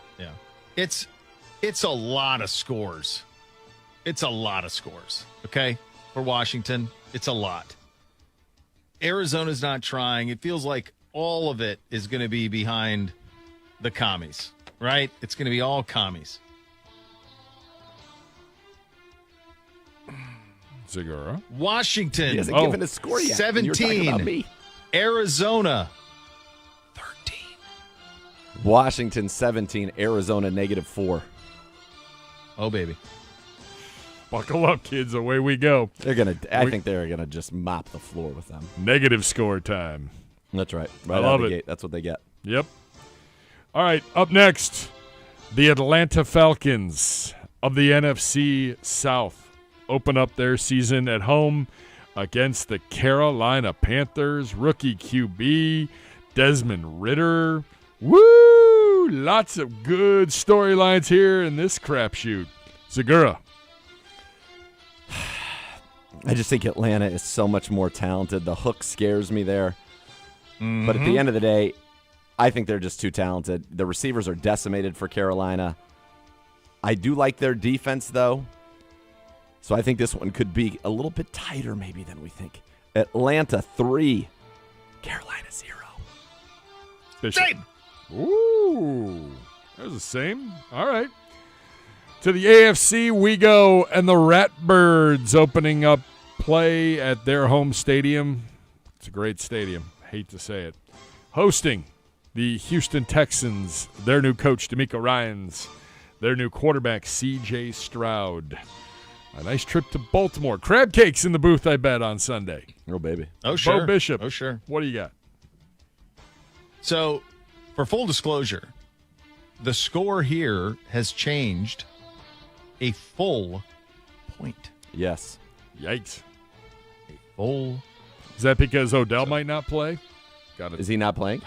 It's a lot of scores. It's a lot of scores. Okay, for Washington, it's a lot. Arizona's not trying. It feels like all of it is going to be behind the commies, right? It's going to be all commies. Zagura. Washington. He hasn't given a score yet. and you're talking about 17. me. Arizona 13. Washington 17, Arizona -4. Oh, baby. Buckle up, kids. Away we go. I think they're gonna just mop the floor with them. Negative score time. That's right. I Right out love the it. gate. That's what they get. Yep. All right, up next, the Atlanta Falcons of the NFC South open up their season at home against the Carolina Panthers. Rookie QB Desmond Ridder. Woo! Lots of good storylines here in this crapshoot. Zagura. I just think Atlanta is so much more talented. The hook scares me there. But at the end of the day, I think they're just too talented. The receivers are decimated for Carolina. I do like their defense, though. So I think this one could be a little bit tighter maybe than we think. Atlanta 3, Carolina 0. Bishop. Same. Ooh, there's the same. All right. To the AFC we go, and the Ratbirds opening up play at their home stadium. It's a great stadium. Hate to say it. Hosting the Houston Texans, their new coach, DeMeco Ryans, their new quarterback, C.J. Stroud. A nice trip to Baltimore. Crab cakes in the booth, I bet, on Sunday. Oh, baby. Oh, sure. Bo Bishop. Oh, sure. What do you got? So, for full disclosure, the score here has changed a full point. Yes. Yikes. Full. Is that because Odell might not play? Got it. Is he not playing?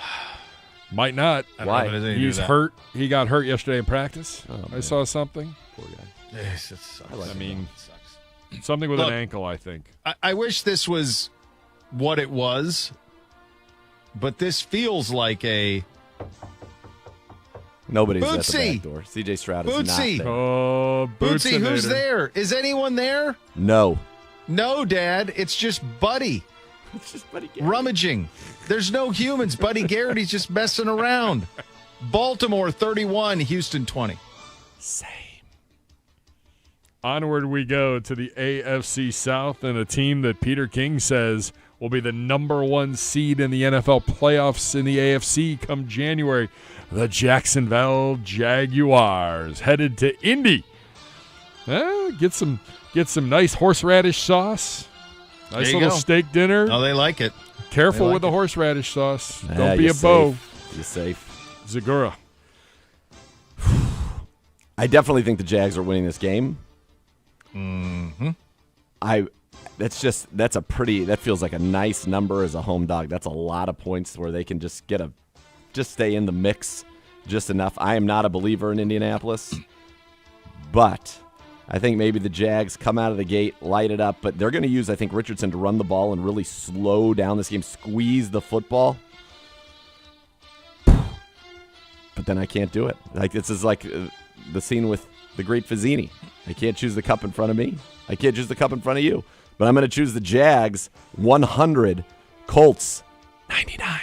Might not. I don't know if it has anything to do He's with that. hurt. He got hurt yesterday in practice. Oh, I man. saw something. Poor guy. Yes, it sucks. like I him. mean, It sucks. something with Look. an ankle, I think. I wish this was what it was, but this feels like a Nobody's at the Bootsy. back door. C.J. Stroud is Bootsy. not there. Oh, Bootsy. Who's Bootsinator. there? Is anyone there? No. No, Dad. It's just Buddy. It's just Buddy Garrett. Rummaging. There's no humans. Buddy Garrett's just messing around. Baltimore 31, Houston 20. Same. Onward we go to the AFC South and a team that Peter King says will be the number 1 seed in the NFL playoffs in the AFC come January. The Jacksonville Jaguars headed to Indy. Get some nice horseradish sauce. Nice little steak dinner. Oh, they like it. Careful with the horseradish sauce. Don't be a beau. You're safe. Zagura. I definitely think the Jags are winning this game. Mm-hmm. That feels like a nice number as a home dog. That's a lot of points where they can just stay in the mix just enough. I am not a believer in Indianapolis, but I think maybe the Jags come out of the gate, light it up, but they're going to use, I think, Richardson to run the ball and really slow down this game, squeeze the football. But then I can't do it. Like, this is like the scene with the great Fazzini. I can't choose the cup in front of me. I can't choose the cup in front of you. But I'm going to choose the Jags 100, Colts 99.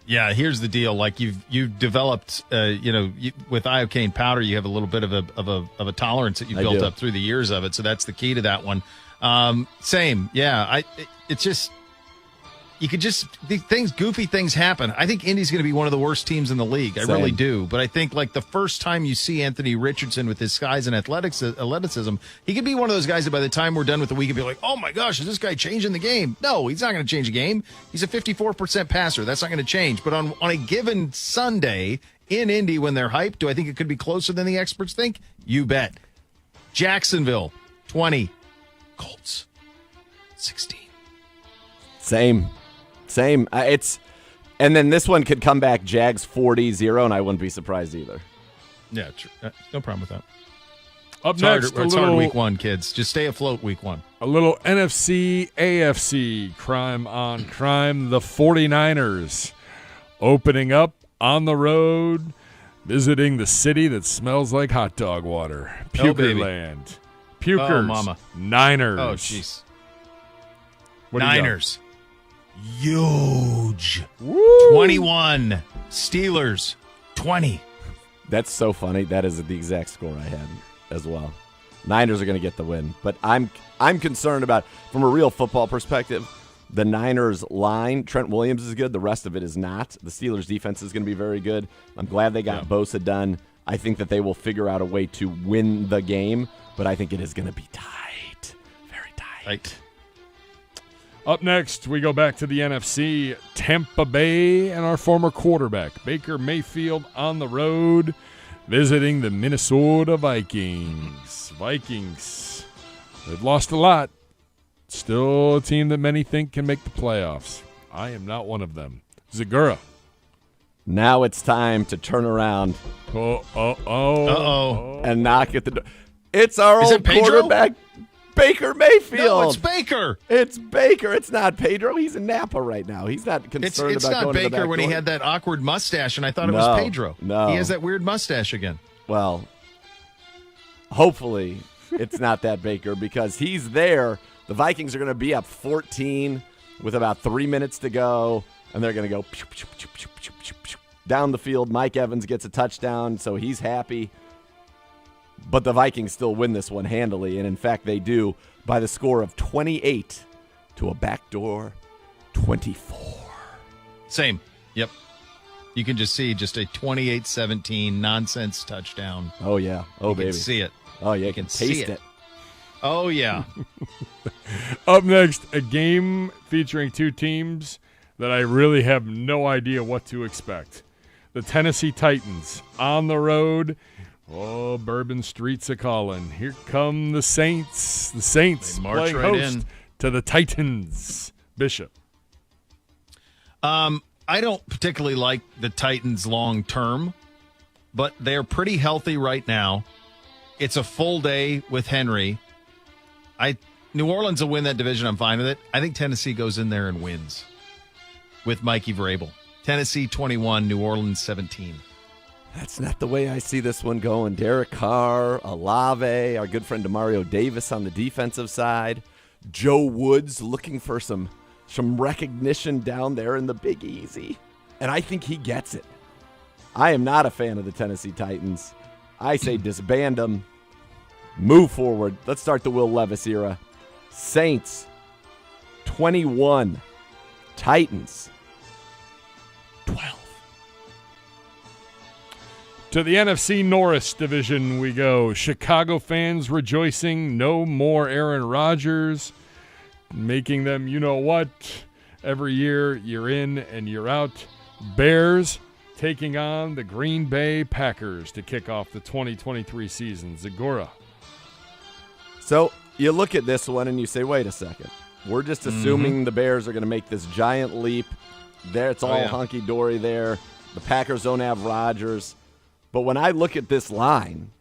Yeah, here's the deal. Like you've developed, with iocane powder, you have a little bit of a tolerance that you built up through the years of it. So that's the key to that one. Same, yeah. It's just goofy things happen. I think Indy's going to be one of the worst teams in the league. I really do. But I think like the first time you see Anthony Richardson with his size and athleticism, he could be one of those guys that by the time we're done with the week, be like, oh my gosh, is this guy changing the game? No, he's not going to change the game. He's a 54% passer. That's not going to change. But on a given Sunday in Indy when they're hyped, do I think it could be closer than the experts think? You bet. Jacksonville, 20. Colts, 16. Same. And then this one could come back Jags 40-0, and I wouldn't be surprised either. Yeah, true. No problem with that. Up next, it's hard week one, kids. Just stay afloat week one. A little NFC, AFC, crime on crime. The 49ers opening up on the road, visiting the city that smells like hot dog water. Pukerland. Pukers. Oh, mama. Niners. Oh, jeez. Niners. Huge. Woo. 21. Steelers, 20. That's so funny. That is the exact score I had as well. Niners are going to get the win. But I'm concerned about, from a real football perspective, the Niners line. Trent Williams is good. The rest of it is not. The Steelers defense is going to be very good. I'm glad they got Bosa done. I think that they will figure out a way to win the game, but I think it is going to be tight. Very tight. Up next, we go back to the NFC, Tampa Bay, and our former quarterback, Baker Mayfield, on the road, visiting the Minnesota Vikings. Vikings, they've lost a lot. Still a team that many think can make the playoffs. I am not one of them. Zagura. Now it's time to turn around. And knock at the door. It's our old quarterback, Baker Mayfield. No, it's Baker. It's Baker. It's not Pedro. He's in Napa right now. He's not concerned it's about not going to the Baker back when door. he had that awkward mustache, and I thought it was Pedro. No. He has that weird mustache again. Well, hopefully it's not that Baker because he's there. The Vikings are going to be up 14 with about 3 minutes to go, and they're going to go pew, pew, pew, pew, pew, pew, pew. Down the field. Mike Evans gets a touchdown, so he's happy. But the Vikings still win this one handily, and in fact they do by the score of 28 to a backdoor 24. Same. Yep. You can just see just a 28-17 nonsense touchdown. Oh, yeah. Oh, baby. You can see it. Oh, yeah. You can taste it. Oh, yeah. Up next, a game featuring two teams that I really have no idea what to expect. The Tennessee Titans on the road. Oh, Bourbon Street's a-calling. Here come the Saints. The Saints playing host to the Titans. Bishop. I don't particularly like the Titans long term, but they're pretty healthy right now. It's a full day with Henry. New Orleans will win that division. I'm fine with it. I think Tennessee goes in there and wins with Mikey Vrabel. Tennessee 21, New Orleans 17. That's not the way I see this one going. Derek Carr, Olave, our good friend DeMario Davis on the defensive side. Joe Woods looking for some recognition down there in the Big Easy. And I think he gets it. I am not a fan of the Tennessee Titans. I say disband them. Move forward. Let's start the Will Levis era. Saints, 21. Titans, 12. To the NFC Norris division we go. Chicago fans rejoicing. No more Aaron Rodgers. Making them, you know what, every year you're in and you're out. Bears taking on the Green Bay Packers to kick off the 2023 season. Zagora. So you look at this one and you say, wait a second. We're just assuming the Bears are going to make this giant leap. There, it's all hunky-dory there. The Packers don't have Rodgers. But when I look at this line,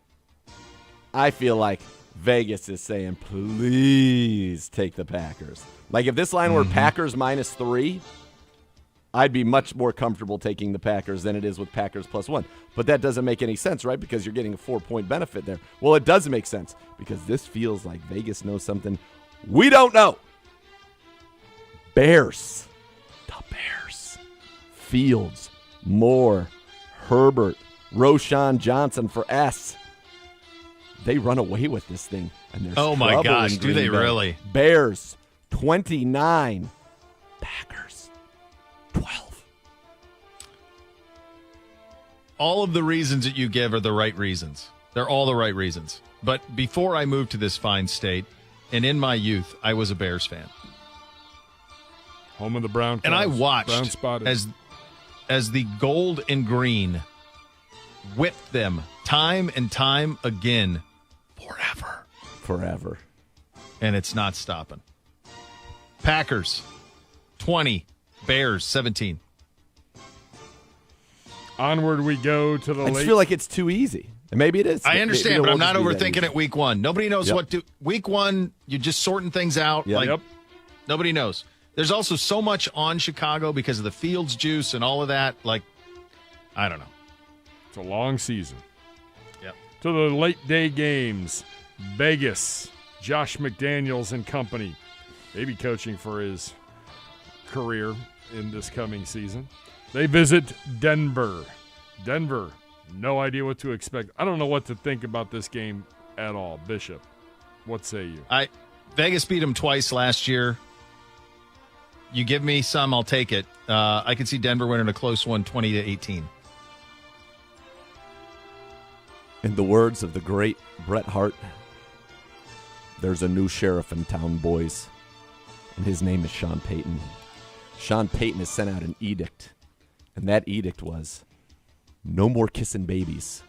I feel like Vegas is saying, please take the Packers. Like if this line were Packers -3, I'd be much more comfortable taking the Packers than it is with Packers +1. But that doesn't make any sense, right? Because you're getting a 4-point benefit there. Well, it does make sense because this feels like Vegas knows something we don't know. Bears. The Bears. Fields, Moore, Herbert, Roschon Johnson for S. They run away with this thing. And there's oh, my gosh. Do they really? Bears, 29. Packers, 12. All of the reasons that you give are the right reasons. They're all the right reasons. But before I moved to this fine state, and in my youth, I was a Bears fan. Home of the Brown. And I watched as the gold and green whipped them time and time again forever. And it's not stopping. Packers 20, Bears 17. Onward we go to the I just feel like it's too easy. And maybe it is. I understand, but I'm not overthinking it week one. Nobody knows what to. Week one, you're just sorting things out. Nobody knows. There's also so much on Chicago because of the Fields juice and all of that. Like, I don't know. It's a long season. Yep. To the late day games, Vegas, Josh McDaniels and company, maybe coaching for his career in this coming season. They visit Denver. Denver, no idea what to expect. I don't know what to think about this game at all. Bishop, what say you? Vegas beat them twice last year. You give me some, I'll take it. I can see Denver winning a close one, 20-18. In the words of the great Bret Hart, there's a new sheriff in town, boys, and his name is Sean Payton. Sean Payton has sent out an edict, and that edict was no more kissing babies.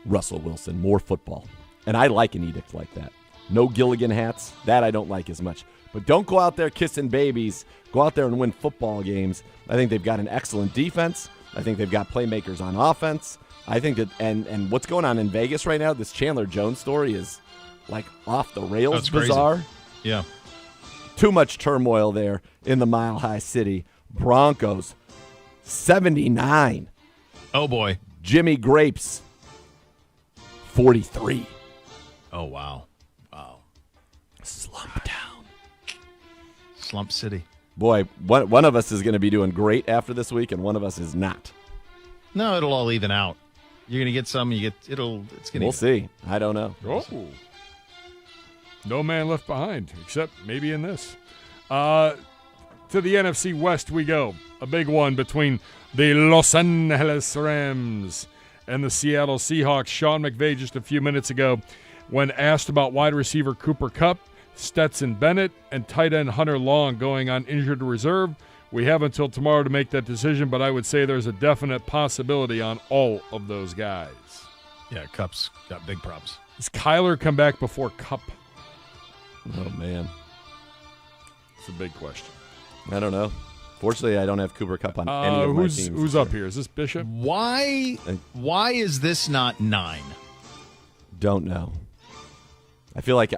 Russell Wilson, more football. And I like an edict like that. No Gilligan hats, that I don't like as much. But don't go out there kissing babies. Go out there and win football games. I think they've got an excellent defense. I think they've got playmakers on offense. I think that, and what's going on in Vegas right now, this Chandler Jones story is like off the rails bizarre. Crazy. Yeah. Too much turmoil there in the Mile High City. Broncos, 79. Oh, boy. Jimmy Grapes, 43. Oh, wow. Slump down. Slump City. Boy, one of us is going to be doing great after this week, and one of us is not. No, it'll all even out. You're going to get some. It's going to. We'll see. I don't know. Oh, no man left behind, except maybe in this. To the NFC West we go. A big one between the Los Angeles Rams and the Seattle Seahawks. Sean McVay just a few minutes ago, when asked about wide receiver Cooper Kupp, Stetson Bennett, and tight end Hunter Long going on injured reserve. We have until tomorrow to make that decision, but I would say there's a definite possibility on all of those guys. Yeah, Kupp's got big props. Does Kyler come back before Kupp? Oh, man. It's a big question. I don't know. Fortunately, I don't have Cooper Kupp on any of my teams. Who's up here? Is this Bishop? Why is this not 9? Don't know. I feel like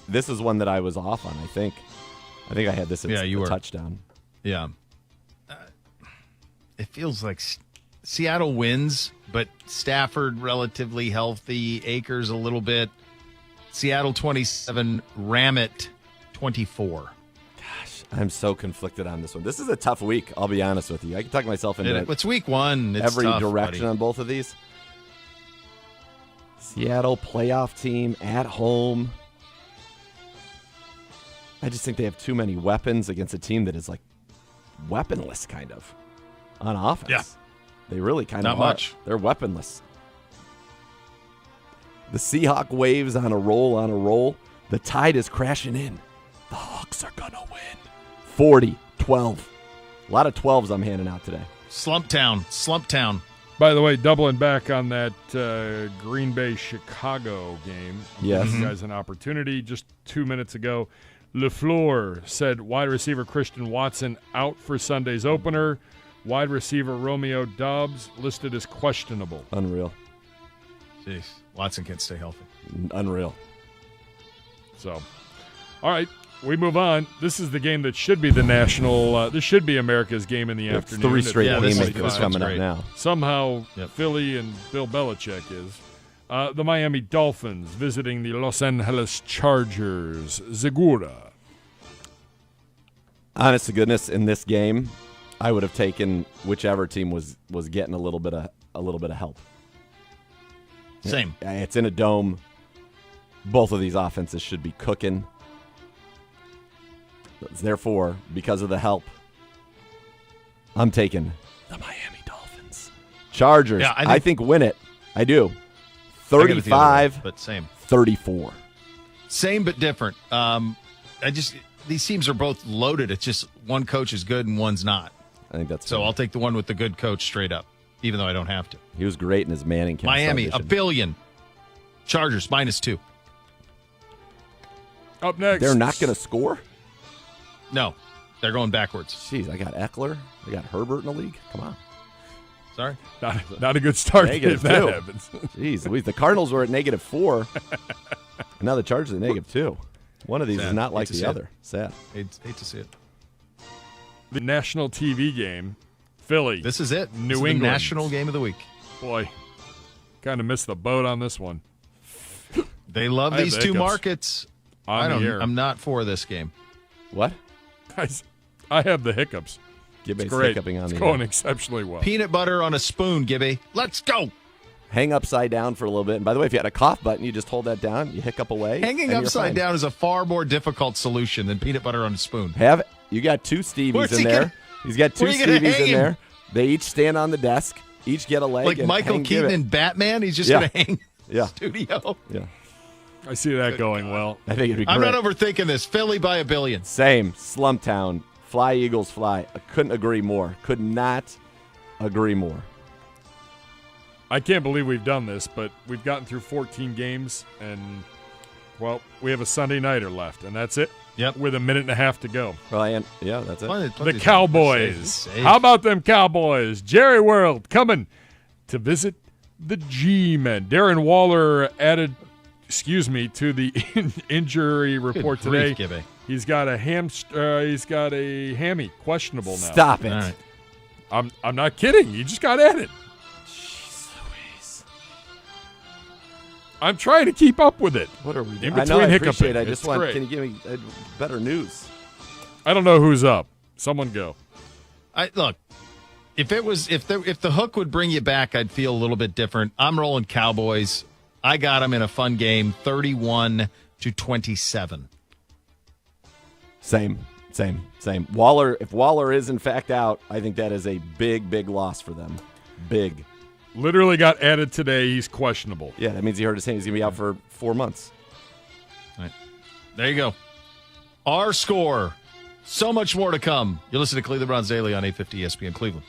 this is one that I was off on. I think I had this as a touchdown. Yeah. It feels like Seattle wins, but Stafford relatively healthy, Akers a little bit. Seattle 27, Ramit 24. I'm so conflicted on this one. This is a tough week, I'll be honest with you. I can talk myself into It's week one. It's every tough, direction buddy. on both of these. Seattle playoff team at home. I just think they have too many weapons against a team that is like weaponless, kind of, on offense. Yeah. They really kind Not of are. much. They're weaponless. The Seahawk waves on a roll. The tide is crashing in. The Hawks are going to win. 40-12. A lot of 12s I'm handing out today. Slump Town. By the way, doubling back on that Green Bay-Chicago game, I'm Yes. giving you guys an opportunity. Just 2 minutes ago, LaFleur said wide receiver Christian Watson out for Sunday's opener. Wide receiver Romeo Doubs listed as questionable. Unreal. Jeez. Watson can't stay healthy. Unreal. So, all right, we move on. This is the game that should be the national. This should be America's game in the It's afternoon. 3 straight Yeah, this is- haymakers this coming one's up great. now. Somehow, Yep. Philly and Bill Belichick is. The Miami Dolphins visiting the Los Angeles Chargers. Zagura. Honest to goodness, in this game, I would have taken whichever team was getting a little bit of help. Same. It's in a dome. Both of these offenses should be cooking. Therefore, because of the help, I'm taking the Miami Dolphins. Chargers, Yeah, I think win it. I do. I got it the other way, 35-34. but same but different. These teams are both loaded. It's just one coach is good and one's not. I think that's So fair. I'll take the one with the good coach straight up, even though I don't have to. He was great in his Manning cast Miami, audition. $1 billion. Chargers, -2. Up next. They're not going to score? No, they're going backwards. Jeez, I got Eckler. I got Herbert in the league. Come on. Sorry. Not a good start if that -2. happens. Jeez Louise. The Cardinals were at -4. And now the Chargers are at -2. One of these is Sad. not Hate like to the see it. other. Sad. Hate to see it. The national TV game. Philly. This is it. New This is the England. national game of the week. Boy, kind of missed the boat on this one. They love I have these the two hiccups. markets. On the air. I'm not for this game. What? I have the hiccups. Gibby's It's great. hiccuping on It's the going air. exceptionally well. Peanut butter on a spoon, Gibby. Let's go. Hang upside down for a little bit. And by the way, if you had a cough button, you just hold that down, you hiccup away. Hanging and you're upside fine. down is a far more difficult solution than peanut butter on a spoon. You got two Stevies Where's in he there. gonna- He's got two where are you gonna Stevies hang in him? there. They each stand on the desk, each get a leg. Like and Michael hang Keaton Gibbet. in Batman, he's just Yeah. going to hang Yeah. studio. Yeah. I see that going well. I think it'd be great. I'm not overthinking this. Philly by $1 billion. Same. Slumtown. Fly, Eagles, fly. I couldn't agree more. Could not agree more. I can't believe we've done this, but we've gotten through 14 games, and, well, we have a Sunday nighter left, and that's it. Yep. With a minute and a half to go. Well, yeah, that's it. The Cowboys. Safe. How about them Cowboys? Jerry World coming to visit the G-Men. Darren Waller added, to the injury report Good grief, today. Gibby. He's got a hammy, questionable now. Stop it. All right. I'm not kidding. He just got added. I'm trying to keep up with it. What are we In doing? between I know, I hiccuping. appreciate it. I It's just want, great. can you give me better news? I don't know who's up. Someone go. Look, if the hook would bring you back, I'd feel a little bit different. I'm rolling Cowboys. I got them in a fun game, 31-27. Same. Waller, if Waller is in fact out, I think that is a big loss for them. Big. Literally got added today. He's questionable. Yeah, that means he heard us saying he's going to be out for 4 months. All right. There you go. Our score. So much more to come. You listen to Cleveland Browns Daily on 850 ESPN Cleveland.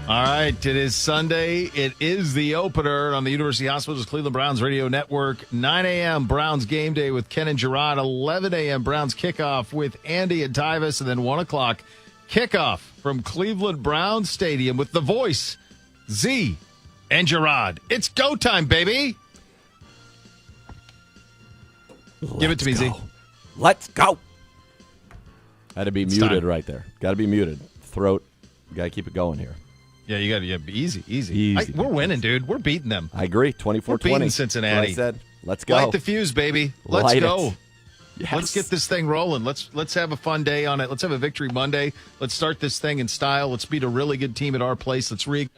All right, it is Sunday. It is the opener on the University Hospitals Cleveland Browns Radio Network. 9 a.m. Browns game day with Ken and Gerard. 11 a.m. Browns kickoff with Andy and Tyvis. And then 1 o'clock kickoff from Cleveland Browns Stadium with the voice, Z and Gerard. It's go time, baby. Give it to me, Z. Let's go. Had to be It's muted time. right there. Got to be muted. Throat. Got to keep it going here. Yeah, you got to be easy. Easy. We're winning, dude. We're beating them. I agree. 24-20. We're beating Cincinnati. That's what I said. Let's go. Light the fuse, baby. Let's Light go. it. Yes. Let's get this thing rolling. Let's have a fun day on it. Let's have a victory Monday. Let's start this thing in style. Let's beat a really good team at our place. Let's reignite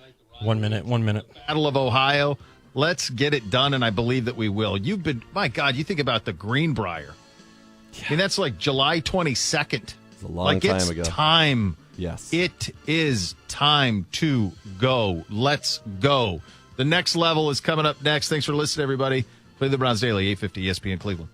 1 minute. Battle of Ohio. Let's get it done, and I believe that we will. You've been, my God, you think about the Greenbrier. I mean, that's like July 22nd. It's a long time ago. Time. Yes. It is time to go. Let's go. The next level is coming up next. Thanks for listening, everybody. Play the Browns Daily, 850 ESPN Cleveland.